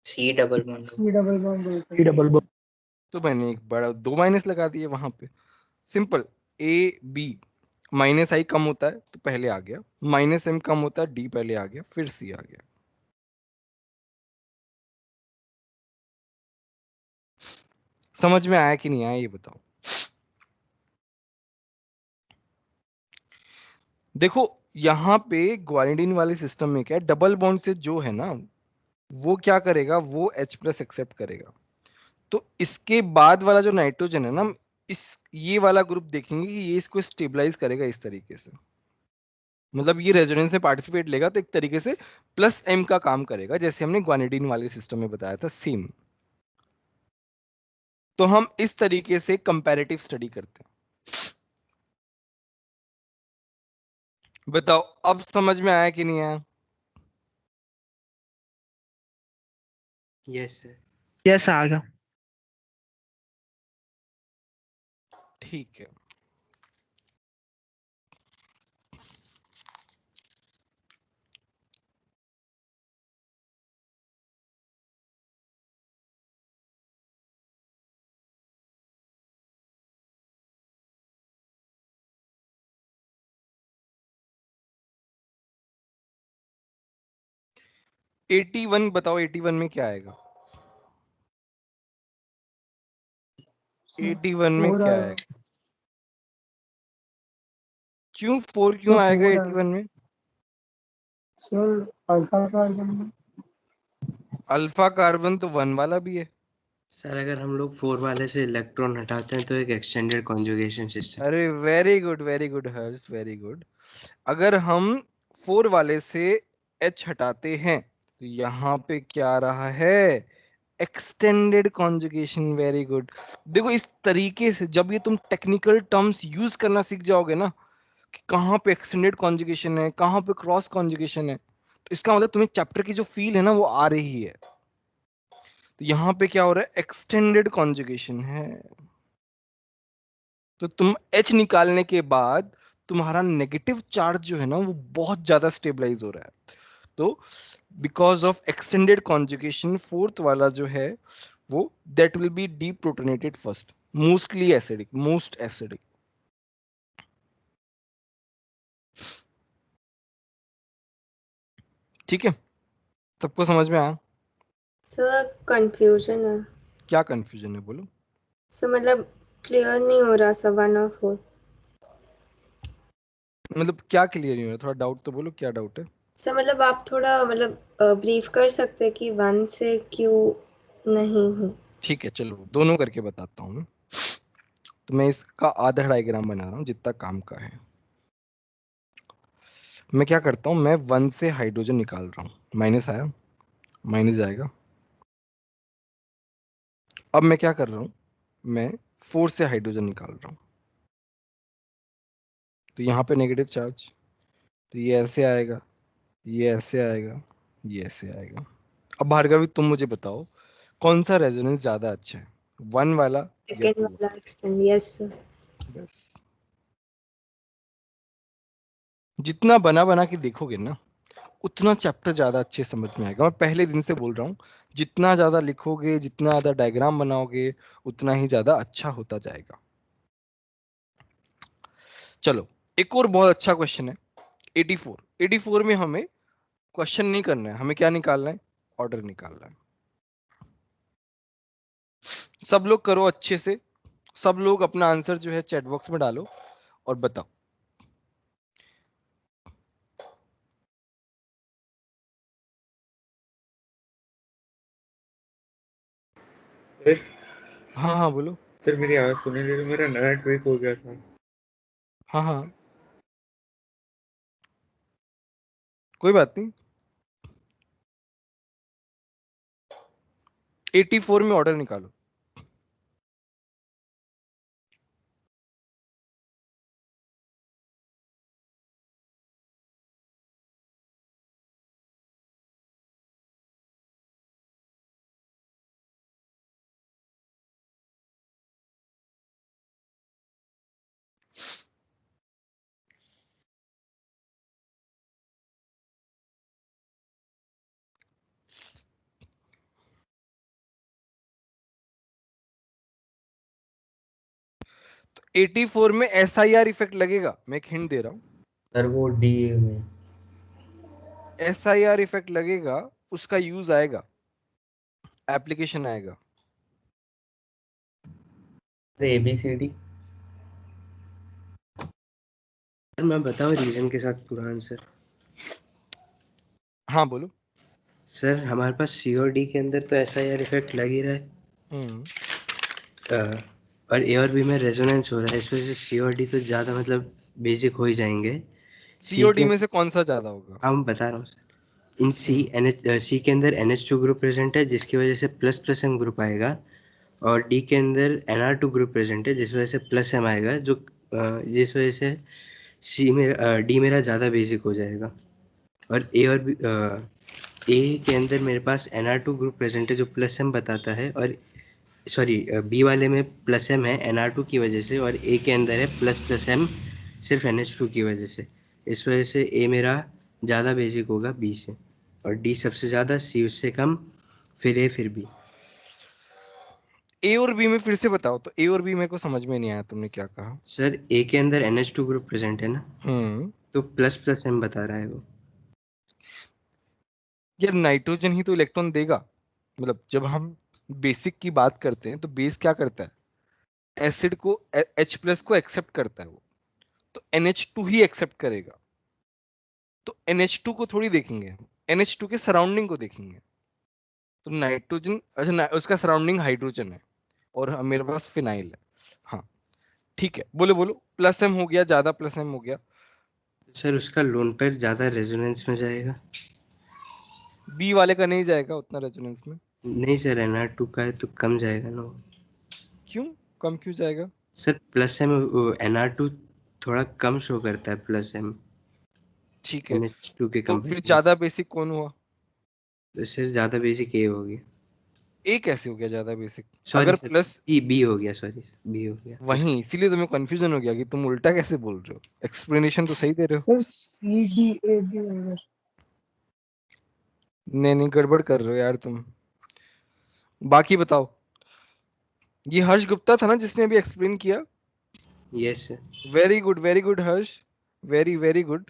[SPEAKER 12] C double bond.
[SPEAKER 9] C double bond.
[SPEAKER 1] तो मैंने एक बड़ा 2 माइनस लगा दिए वहां पे। सिंपल, A B
[SPEAKER 14] माइनस आई कम होता है तो पहले आ गया, माइनस एम कम होता है डी पहले आ गया, फिर सी आ गया। समझ में आया कि नहीं आया ये बताओ। देखो यहां पे ग्वानिडीन वाले सिस्टम में क्या है, डबल बॉन्ड से जो है ना वो क्या करेगा, वो H प्लस एक्सेप्ट करेगा। तो इसके बाद वाला जो नाइट्रोजन है ना, इस ये वाला ग्रुप देखेंगे कि ये इसको स्टेबलाइज करेगा इस तरीके से, मतलब ये रेजोनेंस में पार्टिसिपेट लेगा तो एक तरीके से प्लस एम का काम करेगा, जैसे हमने ग्वानिडीन वाले सिस्टम में बताया था सेम। तो हम इस तरीके से कंपैरेटिव स्टडी करते हैं। बताओ अब समझ में आया कि नहीं आया?
[SPEAKER 2] Yes sir.
[SPEAKER 3] यस आ गया।
[SPEAKER 14] ठीक है। एटी वन बताओ, 81 में क्या आएगा? 81 में
[SPEAKER 9] 4
[SPEAKER 14] क्या
[SPEAKER 9] आएगा
[SPEAKER 14] आएगा? क्यों 4
[SPEAKER 9] तो
[SPEAKER 14] क्यों आएगा
[SPEAKER 9] 4 आएगा
[SPEAKER 14] 81 में?
[SPEAKER 9] सर। अल्फा कार्बन में
[SPEAKER 14] अल्फा कार्बन तो 1 वाला भी है।
[SPEAKER 2] सर अगर हम लोग 4 वाले से इलेक्ट्रॉन हटाते हैं तो एक एक्सटेंडेड कॉन्जुगेशन सिस्टम।
[SPEAKER 14] अरे वेरी गुड हर्ष, वेरी गुड। अगर हम 4 वाले से H हटाते हैं तो यहाँ पे क्या आ रहा है, एक्सटेंडेड कॉन्जुगेशन। Very good. देखो इस तरीके से जब ये तुम टेक्निकल टर्म्स यूज करना सीख जाओगे ना कि कहाँ पे एक्सटेंडेड कॉन्जुगेशन है, कहाँ पे क्रॉस कॉन्जुगेशन है, तो इसका मतलब तुम्हें चैप्टर की जो फील है ना वो आ रही है। तो यहाँ पे क्या हो रहा है, एक्सटेंडेड कॉन्जुगेशन है। तो तुम H निकालने के बाद तुम्हारा नेगेटिव चार्ज जो है ना वो बहुत ज्यादा स्टेबलाइज हो रहा है। तो because of extended conjugation fourth वाला जो है वो that will be deprotonated first, mostly acidic, most acidic. ठीक है, सबको समझ में आया?
[SPEAKER 4] सर कंफ्यूजन है।
[SPEAKER 14] क्या कंफ्यूजन है बोलो?
[SPEAKER 4] सर मतलब क्लियर नहीं हो रहा सर 1 और 4।
[SPEAKER 14] मतलब क्या क्लियर नहीं हो रहा, थोड़ा डाउट तो बोलो, क्या डाउट है?
[SPEAKER 4] सर मतलब आप थोड़ा मतलब ब्रीफ कर सकते हैं कि 1 से क्यों नहीं हूँ।
[SPEAKER 14] ठीक है चलो दोनों करके बताता हूँ मैं। तो मैं इसका आधा डायग्राम बना रहा हूँ जितना काम का है। मैं क्या करता हूँ, मैं 1 से हाइड्रोजन निकाल रहा हूँ, माइनस आया, माइनस जाएगा। अब मैं क्या कर रहा हूँ, मैं 4 से हाइड्रोजन निकाल रहा हूँ, तो यहाँ पे नेगेटिव चार्ज, तो ये ऐसे आएगा, ये ऐसे आएगा, ये ऐसे आएगा। अब भार्गवी तुम मुझे बताओ कौन सा रेजोनेंस ज्यादा अच्छा है, 1 वाला या
[SPEAKER 4] सेकंड
[SPEAKER 14] 2
[SPEAKER 4] वाला एक्सटेंड। Yes sir.
[SPEAKER 14] वाला? बस जितना बना बना के देखोगे ना उतना चैप्टर ज्यादा अच्छे समझ में आएगा। मैं पहले दिन से बोल रहा हूँ, जितना ज्यादा लिखोगे, जितना ज्यादा डायग्राम बनाओगे, उतना ही ज्यादा अच्छा होता जाएगा। चलो एक और बहुत अच्छा क्वेश्चन है 84। 84 में हमें क्वेश्चन नहीं करना है, हमें क्या निकालना है, ऑर्डर निकालना है। सब लोग करो अच्छे से, सब लोग अपना आंसर जो है चैट बॉक्स में डालो और बताओ।
[SPEAKER 6] सर
[SPEAKER 14] हाँ हाँ बोलो।
[SPEAKER 6] सर मेरी आवाज सुनी दे रही, मेरा नेट ब्रेक हो गया था।
[SPEAKER 14] हाँ हाँ कोई बात नहीं। 84 में ऑर्डर निकालो। तो 84 में SIR इफेक्ट लगेगा, मैं एक हिंट दे रहा हूँ।
[SPEAKER 7] सर वो डी में
[SPEAKER 14] SIR इफेक्ट लगेगा, उसका यूज आएगा, एप्लीकेशन आएगा।
[SPEAKER 7] ABCD।
[SPEAKER 2] सर मैं बताऊं रीजन के साथ पूरा आंसर?
[SPEAKER 14] हाँ बोलो।
[SPEAKER 2] सर हमारे पास सी और डी के अंदर तो SIR इफेक्ट लग ही रहा है, और ए और बी में रेजोनेंस हो रहा है, इस वजह से सी और डी तो ज्यादा मतलब बेसिक हो ही जाएंगे।
[SPEAKER 14] COD में से कौन सा ज्यादा होगा?
[SPEAKER 2] हाँ मैं बता रहा हूँ सर, इन सी के अंदर NH2 ग्रुप प्रेजेंट है जिसकी वजह से प्लस प्लस एम ग्रुप आएगा, और डी के अंदर NR2 ग्रुप प्रेजेंट है जिस वजह से प्लस एम आएगा, जो जिस वजह से सी में डी मेरा ज़्यादा बेसिक हो जाएगा। और ए और बी ए के अंदर मेरे पास NR2 ग्रुप प्रेजेंट है जो प्लस एम बताता है, और सॉरी बी वाले में प्लस एम है NR2 की वजह से, और ए के अंदर है प्लस प्लस एम सिर्फ NH2 की वजह से। इस वजह से ए मेरा ज़्यादा बेसिक होगा बी से, और डी सबसे ज़्यादा, सी उससे कम, फिर ए, फिर बी।
[SPEAKER 14] ए और बी में फिर से बताओ तो, ए और बी मेरे को समझ में नहीं आया तुमने क्या कहा।
[SPEAKER 2] सर ए के अंदर NH2 ग्रुप प्रेजेंट है ना, तो प्लस प्लस एम बता रहा है वो।
[SPEAKER 14] यार नाइट्रोजन ही तो इलेक्ट्रॉन देगा, मतलब जब हम बेसिक की बात करते हैं तो बेस क्या करता है, एसिड को H+ को एक्सेप्ट करता है वो, तो NH2 ही एक्सेप्ट करेगा। तो NH2 को थोड़ी देखेंगे, NH2 के सराउंडिंग को देखेंगे। तो नाइट्रोजन, अच्छा उसका सराउंडिंग हाइड्रोजन है और मेरे पास फिनाइल है। हाँ ठीक है, बोलो बोलो। प्लस एम हो गया, ज्यादा प्लस एम हो गया।
[SPEAKER 2] सर उसका लोन पेयर ज्यादा रेजोनेंस में जाएगा,
[SPEAKER 14] बी वाले का नहीं जाएगा उतना रेजोनेंस में।
[SPEAKER 2] नहीं सर NR2 का है तो कम जाएगा ना।
[SPEAKER 14] क्यों कम क्यों जाएगा?
[SPEAKER 2] सर प्लस एम NR2 थोड़ा कम शो करता है, प्लस एम
[SPEAKER 14] ठीक है,
[SPEAKER 2] NH2 के
[SPEAKER 14] तो फिर
[SPEAKER 2] कंपैरिजन।
[SPEAKER 14] ज्यादा बेसिक कौन हुआ?
[SPEAKER 2] तो सर ज्यादा बेसिक ए हो गया।
[SPEAKER 14] ए कैसे हो गया ज्यादा बेसिक?
[SPEAKER 2] सॉरी
[SPEAKER 14] अगर
[SPEAKER 2] सर,
[SPEAKER 14] प्लस
[SPEAKER 2] बी हो गया, सॉरी बी हो गया।
[SPEAKER 14] वहीं, इसीलिए तुम्हें कंफ्यूजन हो गया कि तुम उल्टा कैसे बोल रहे हो। एक्सप्लेनेशन तो सही दे रहे हो।
[SPEAKER 9] सर CDAB होगा।
[SPEAKER 14] नहीं गड़बड़ कर रहे हो यार तुम। बाकी बताओ। ये हर्ष गुप्ता था ना जिसने अभी एक्सप्लेन किया?
[SPEAKER 2] Yes sir.
[SPEAKER 14] वेरी गुड हर्ष, वेरी गुड।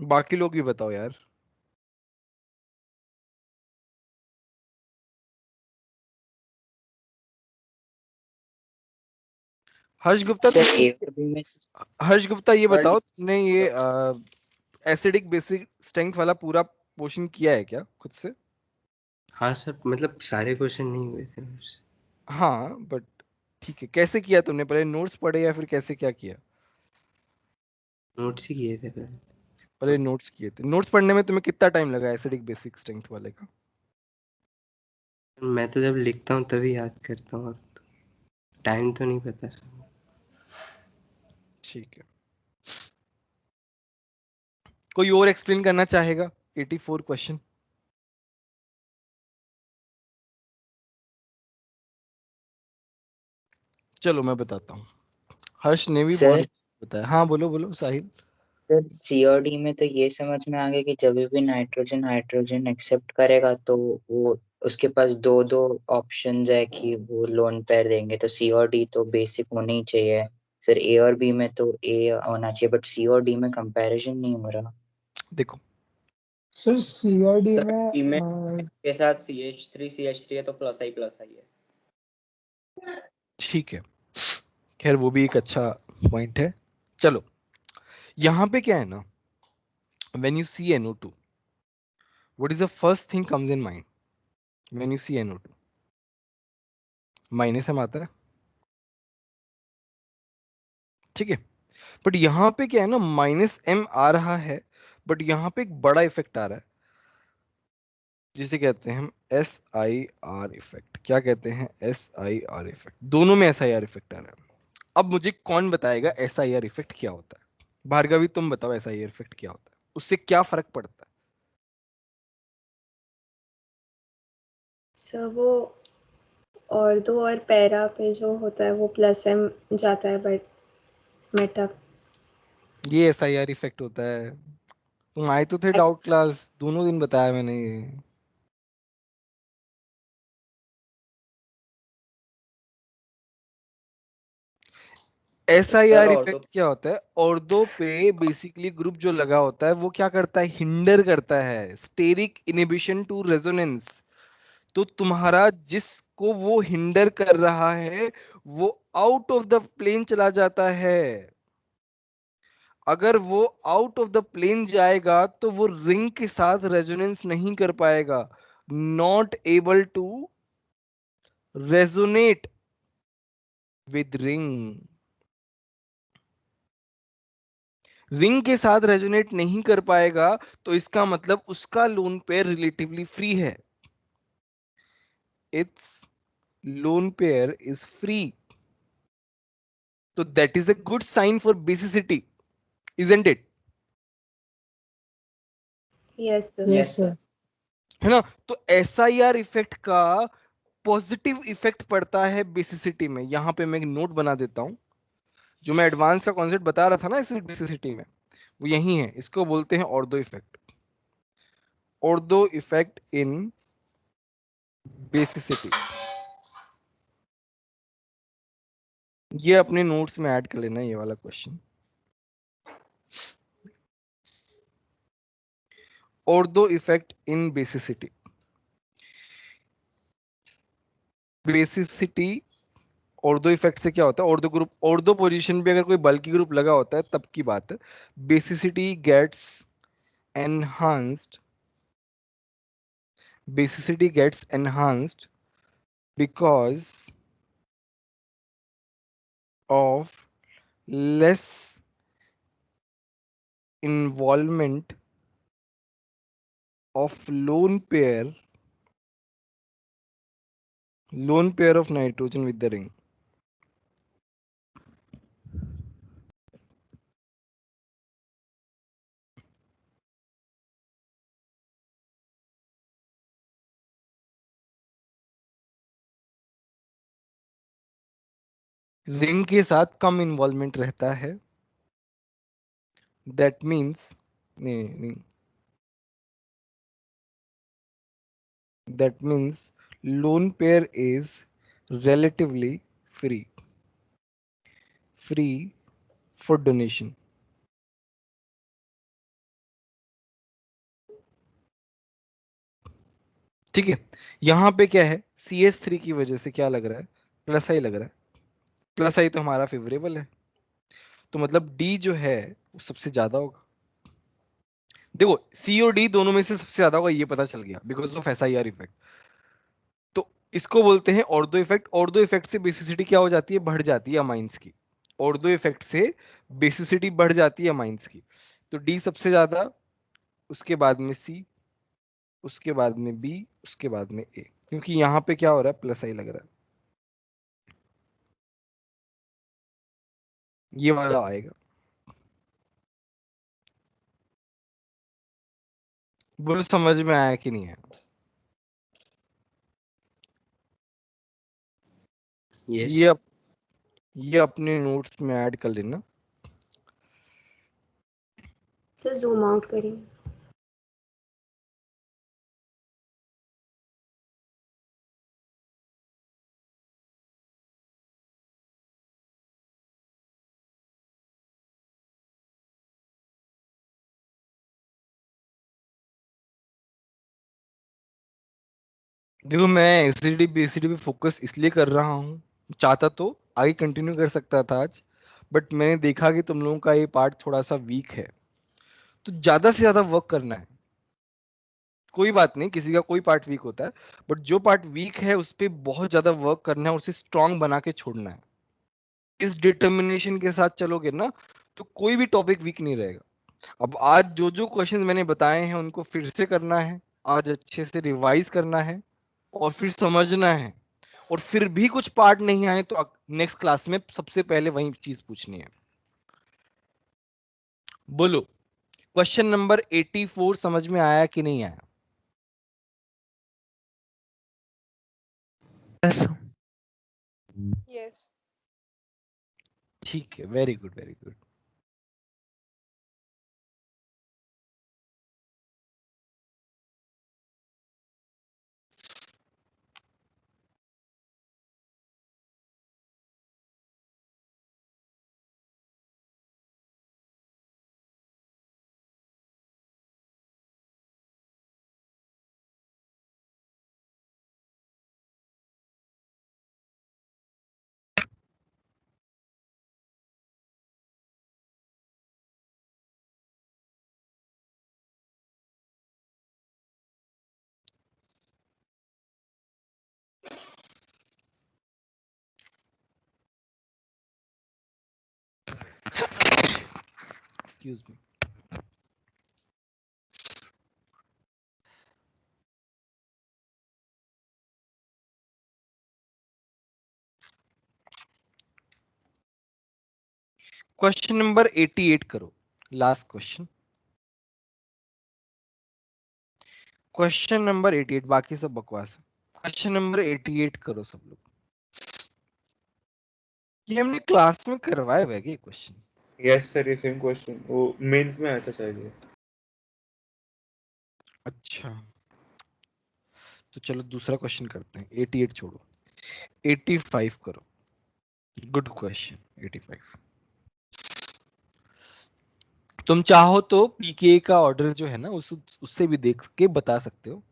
[SPEAKER 14] बाकी लोग भी बताओ यार। हर्ष गुप्ता
[SPEAKER 12] सर
[SPEAKER 14] तुमने,
[SPEAKER 12] ए और बी में
[SPEAKER 14] हर्ष गुप्ता ये बताओ तुमने ये एसिडिक बेसिक स्ट्रेंथ वाला पूरा पोर्शन किया है क्या खुद से?
[SPEAKER 2] हाँ सर, मतलब सारे क्वेश्चन नहीं हुए थे मुझसे।
[SPEAKER 14] हाँ बट ठीक है, कैसे किया तुमने? पहले नोट्स पढ़े या फिर कैसे क्या किया?
[SPEAKER 2] नोट्स ही किए थे पहले।
[SPEAKER 14] पहले नोट्स किए थे। नोट्स पढ़ने में तुम्हें कितना टाइम लगा एसिडिक बेसिक स्ट्रेंथ वाले का?
[SPEAKER 2] मैं तो जब लिखता हूँ तभी याद करता हूँ, टाइम तो नहीं पता सर।
[SPEAKER 14] ठीक है, कोई और एक्सप्लेन करना चाहेगा 84 क्वेश्चन? चलो मैं बताता हूँ, हर्ष ने भी बहुत
[SPEAKER 12] सर
[SPEAKER 14] अच्छा बताया। हाँ बोलो बोलो साहिल।
[SPEAKER 12] सर सी और डी में तो ये समझ में आ गया कि जब भी नाइट्रोजन हाइड्रोजन एक्सेप्ट करेगा तो वो उसके पास दो दो ऑप्शंस है कि वो लोन पेयर देंगे, तो सी और डी तो बेसिक होने ही चाहिए। सर ए और बी में तो ए होना चाहिए, बट सी और डी में कंपैरिजन नहीं हो रहा।
[SPEAKER 14] देखो
[SPEAKER 9] सर CRD
[SPEAKER 15] सर
[SPEAKER 9] में
[SPEAKER 15] बी में के साथ CH3 है तो प्लस आई है।
[SPEAKER 14] ठीक है, खैर वो भी एक अच्छा पॉइंट है। चलो यहाँ पे क्या है ना, when you see NO2 what is the first thing comes in mind when you see NO2? Minus M आता है, ठीक है। बट यहाँ पे क्या है ना, माइनस एम आ रहा है, बट यहाँ पे एक बड़ा इफेक्ट आ रहा है जिसे कहते हैं हम SIR इफेक्ट। क्या कहते हैं? SIR effect. दोनों में SIR इफेक्ट आ रहा है। अब मुझे कौन बताएगा SIR इफेक्ट क्या होता है? भार्गवी तुम बताओ SIR इफेक्ट क्या होता है, उससे क्या फर्क पड़ता है?
[SPEAKER 4] सर वो और दो और पैरा पे जो होता है वो प्लस एम जाता है, बट मेटा
[SPEAKER 14] ये SIR इफेक्ट होता है। तुम आए तो थे डाउट क्लास, दोनों दिन बताया मैंने ये। SIR
[SPEAKER 15] सर
[SPEAKER 14] इफेक्ट क्या होता है? ऑर्थो पे बेसिकली ग्रुप जो लगा होता है वो क्या करता है? हिंडर करता है, स्टेरिक इनहिबिशन टू रेजोनेंस। तो तुम्हारा जिसको वो हिंडर कर रहा है वो आउट ऑफ द प्लेन चला जाता है। अगर वो आउट ऑफ द प्लेन जाएगा तो वो रिंग के साथ रेजोनेंस नहीं कर पाएगा, not able to resonate with ring. Ring के साथ रेजोनेट नहीं कर पाएगा तो इसका मतलब उसका लोन पेयर रिलेटिवली फ्री है। It's lone pair is free, तो that is a good sign for basicity, isn't it?
[SPEAKER 4] Yes sir.
[SPEAKER 15] Yes sir.
[SPEAKER 14] है ना? तो SIR इफेक्ट का पॉजिटिव इफेक्ट पड़ता है बेसिसिटी में। यहां पे मैं एक नोट बना देता हूं। जो मैं एडवांस का कॉन्सेप्ट बता रहा था ना इस बेसिसिटी में, वो यही है। इसको बोलते हैं ortho effect. Ortho effect in basicity. ये अपने नोट्स में ऐड कर लेना ये वाला question. Ortho effect in basicity. Basicity ortho effect से क्या होता है? ऑर्थो ग्रुप, ऑर्थो पोजीशन पे अगर कोई बल्की ग्रुप लगा होता है तब की बात है। Basicity gets enhanced, basicity gets enhanced because of less involvement of lone pair of nitrogen with the ring. Ring के साथ कम इन्वॉल्वमेंट रहता है, दैट मीन्स नहीं, that means lone pair is relatively free for donation. ठीक है? यहां पे क्या है? CH3 की वजह से क्या लग रहा है? प्लस आई लग रहा है। प्लस आई तो हमारा फेवरेबल है, तो मतलब डी जो है वो सबसे ज्यादा होगा। देखो सी और डी दोनों में से सबसे ज्यादा होगा, ये पता चल गया बिकॉज ऑफ SIR इफेक्ट। तो इसको बोलते हैं ऑर्थो इफेक्ट। ऑर्थो इफेक्ट से बेसिसिटी क्या हो जाती है? बढ़ जाती है अमाइंस की। ऑर्थो इफेक्ट से बेसिसिटी बढ़ जाती है अमाइंस की। तो डी सबसे ज्यादा, उसके बाद में सी, उसके बाद में बी, उसके बाद में ए, क्योंकि यहां पे क्या हो रहा है? प्लस आई लग रहा है। ये वाला आएगा। बोलो समझ में आया कि नहीं आया?
[SPEAKER 2] यस।
[SPEAKER 14] ये अपने नोट्स में ऐड कर लेना।
[SPEAKER 4] सर जूम आउट करिए।
[SPEAKER 14] देखो मैं एसिडिटी बेसिडिटी पे फोकस इसलिए कर रहा हूँ, चाहता तो आगे कंटिन्यू कर सकता था आज, बट मैंने देखा कि तुम लोगों का ये पार्ट थोड़ा सा वीक है, तो ज्यादा से ज्यादा वर्क करना है। कोई बात नहीं, किसी का कोई पार्ट वीक होता है, बट जो पार्ट वीक है उस पर बहुत ज्यादा वर्क करना है और उसे स्ट्रांग बना के छोड़ना है। इस डिटर्मिनेशन के साथ चलोगे ना तो कोई भी टॉपिक वीक नहीं रहेगा। अब आज जो जो क्वेश्चन मैंने बताए हैं उनको फिर से करना है, आज अच्छे से रिवाइज करना है और फिर समझना है। और फिर भी कुछ पार्ट नहीं आए तो नेक्स्ट क्लास में सबसे पहले वही चीज पूछनी है। बोलो क्वेश्चन नंबर 84 समझ में आया कि नहीं आया?
[SPEAKER 3] Yes
[SPEAKER 11] yes.
[SPEAKER 14] ठीक है, very good very good. Excuse me. Question number 88 करो, लास्ट क्वेश्चन। क्वेश्चन नंबर 88, बाकी सब बकवास है। क्वेश्चन नंबर 88 करो सब लोग। ये हमने क्लास में करवाए हुए ये क्वेश्चन।
[SPEAKER 6] यस सर, ये सेम क्वेश्चन वो मेंस में आया था शायद ये।
[SPEAKER 14] अच्छा, तो चलो दूसरा क्वेश्चन करते हैं। 88 छोड़ो, 85 करो। Good question 85। तुम चाहो तो पीके का ऑर्डर जो है ना उससे भी देख के बता सकते हो।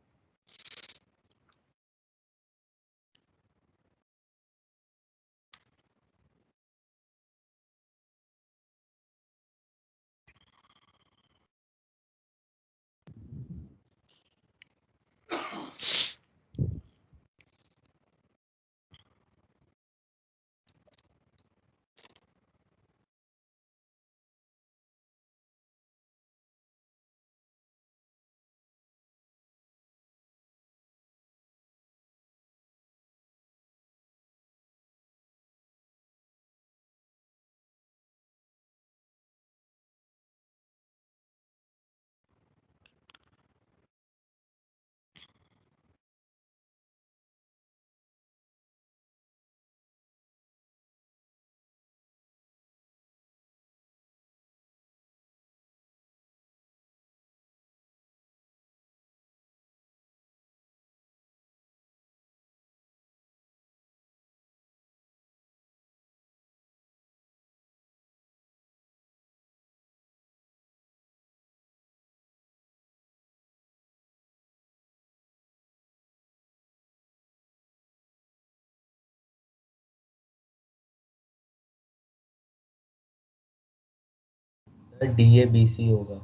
[SPEAKER 7] DABC होगा।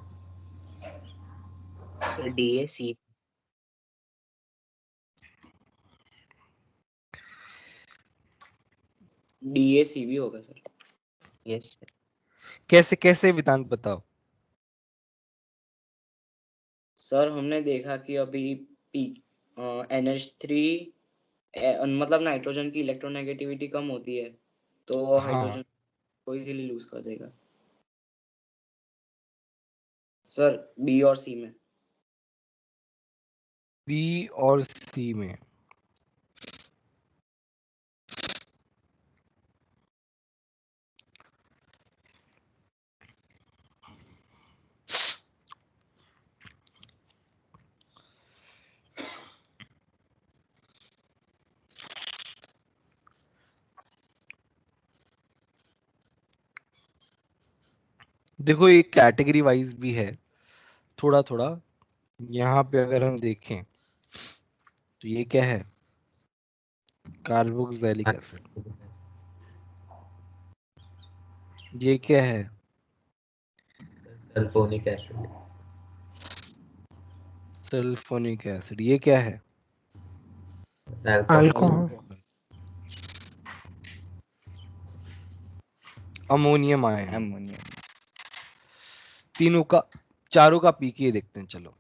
[SPEAKER 12] DAC।
[SPEAKER 15] DAC भी होगा सर।
[SPEAKER 12] यस।
[SPEAKER 14] कैसे कैसे वेदांत बताओ।
[SPEAKER 15] सर हमने देखा कि अभी NH3 मतलब नाइट्रोजन की इलेक्ट्रोनेगेटिविटी कम होती है तो हाइड्रोजन
[SPEAKER 14] हाँ,
[SPEAKER 15] को इजीली लूज कर देगा। सर बी और सी में।
[SPEAKER 14] बी और सी में। देखो ये कैटेगरी वाइज भी है थोड़ा थोड़ा। यहाँ पे अगर हम देखें तो ये क्या है, कार्बोक्सिलिक एसिड। ये क्या है,
[SPEAKER 7] सल्फोनिक एसिड।
[SPEAKER 14] Sulphonic acid. ये क्या है,
[SPEAKER 3] अल्कोहल।
[SPEAKER 14] Ammonium ion.
[SPEAKER 12] अमोनिया।
[SPEAKER 14] तीनों का, चारों का पीके देखते हैं चलो।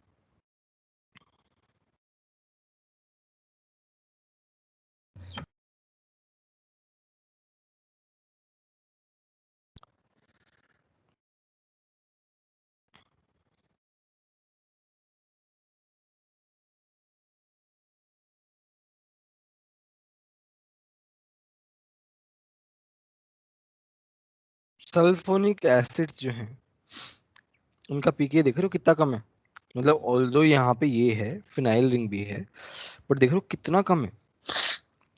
[SPEAKER 14] सल्फोनिक एसिड्स जो हैं उनका पीके देख रहे हो कितना कम है। मतलब ऑल्दो यहाँ पे ये है, फिनाइल रिंग भी है, बट देख रहे हो कितना कम है।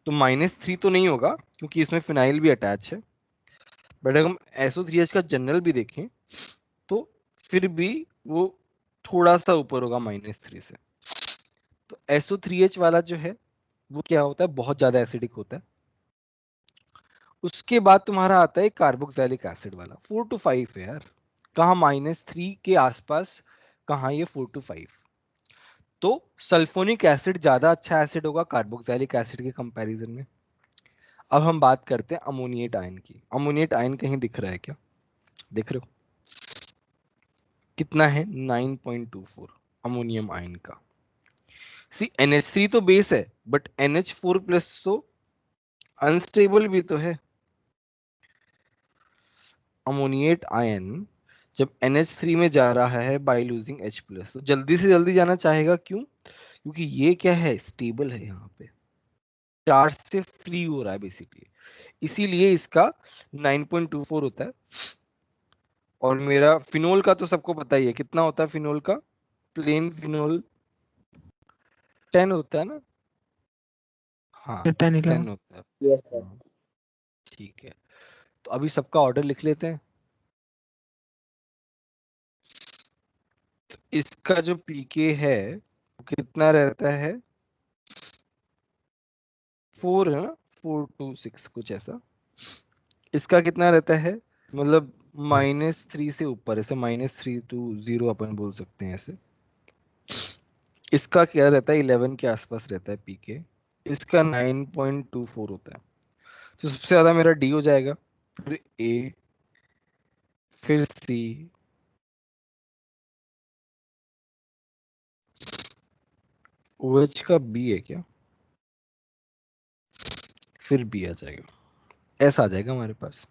[SPEAKER 14] तो -3 तो नहीं होगा क्योंकि इसमें फिनाइल भी अटैच है, बट अगर हम SO3H का जनरल भी देखें तो फिर भी वो थोड़ा सा ऊपर होगा -3 से। तो SO3H वाला जो है वो क्या होता है, बहुत ज्यादा एसिडिक होता है। उसके बाद तुम्हारा आता है कार्बोक्सिलिक एसिड वाला, 4 to 5 है यार। कहाँ -3 के आसपास, कहाँ ये 4 to 5। तो सल्फोनिक एसिड ज्यादा अच्छा एसिड होगा कार्बोक्सिलिक एसिड के कंपैरिजन में। अब हम बात करते हैं अमोनिएट आयन की। अमोनिएट आयन कहीं दिख रहा है क्या, दिख रहे हो? कितना है 9.24 अमोनियम आयन का। सी NH3 तो बेस है बट NH4 प्लस तो अनस्टेबल भी तो है। अमोनिएट आयन जब NH3 में जा रहा है बाय लूजिंग H प्लस तो जल्दी से जल्दी जाना चाहेगा, क्यों? क्योंकि ये क्या है, स्टेबल है, यहाँ पे चार्ज से फ्री हो रहा है बेसिकली, इसीलिए इसका 9.24 होता है। और मेरा फिनोल का तो सबको पता ही है, कितना होता है फिनोल का, प्लेन फिनोल 10 होता है ना, हाँ 10 होता है।
[SPEAKER 15] Yes sir.
[SPEAKER 14] ठीक है, तो अभी सबका ऑर्डर लिख लेते हैं। तो इसका जो पीके है वो कितना रहता है, 4 है ना, 4 to 6 कुछ ऐसा। इसका कितना रहता है, मतलब -3 से ऊपर, ऐसे -3 to 0 अपन बोल सकते हैं ऐसे। इसका क्या रहता है, 11 के आसपास रहता है पीके। इसका 9.24 होता है। तो सबसे ज्यादा मेरा डी हो जाएगा, फिर ए, फिर सी, OH का बी है क्या, फिर बी आ जाएगा, ऐसा आ जाएगा हमारे पास।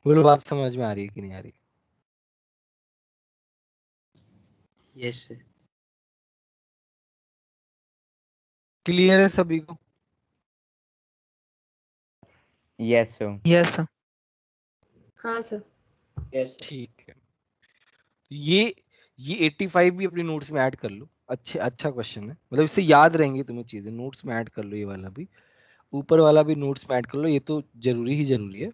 [SPEAKER 14] बोलो बात समझ में आ रही है कि नहीं आ रही?
[SPEAKER 2] Yes sir.
[SPEAKER 14] क्लियर है सभी को?
[SPEAKER 16] Yes sir.
[SPEAKER 3] Yes sir.
[SPEAKER 4] हाँ सर।
[SPEAKER 15] यस
[SPEAKER 14] ठीक है, ये 85 भी अपनी नोट्स में ऐड कर लो, अच्छा क्वेश्चन है, मतलब इससे याद रहेंगी तुम्हें चीजें, नोट्स में ऐड कर लो, ये वाला भी, ऊपर वाला भी नोट्स में ऐड कर लो, ये तो जरूरी ही जरूरी है।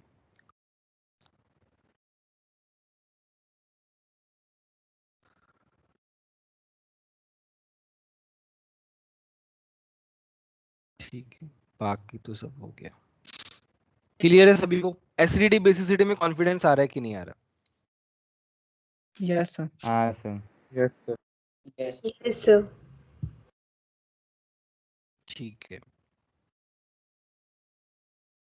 [SPEAKER 14] ठीक है, बाकी तो सब हो गया। क्लियर है सभी को? एसिडिटी बेसिसिटी में कॉन्फिडेंस आ रहा है कि नहीं आ रहा?
[SPEAKER 3] Yes sir.
[SPEAKER 16] हाँ sir.
[SPEAKER 6] Yes sir.
[SPEAKER 15] Yes
[SPEAKER 4] yes sir.
[SPEAKER 14] ठीक है,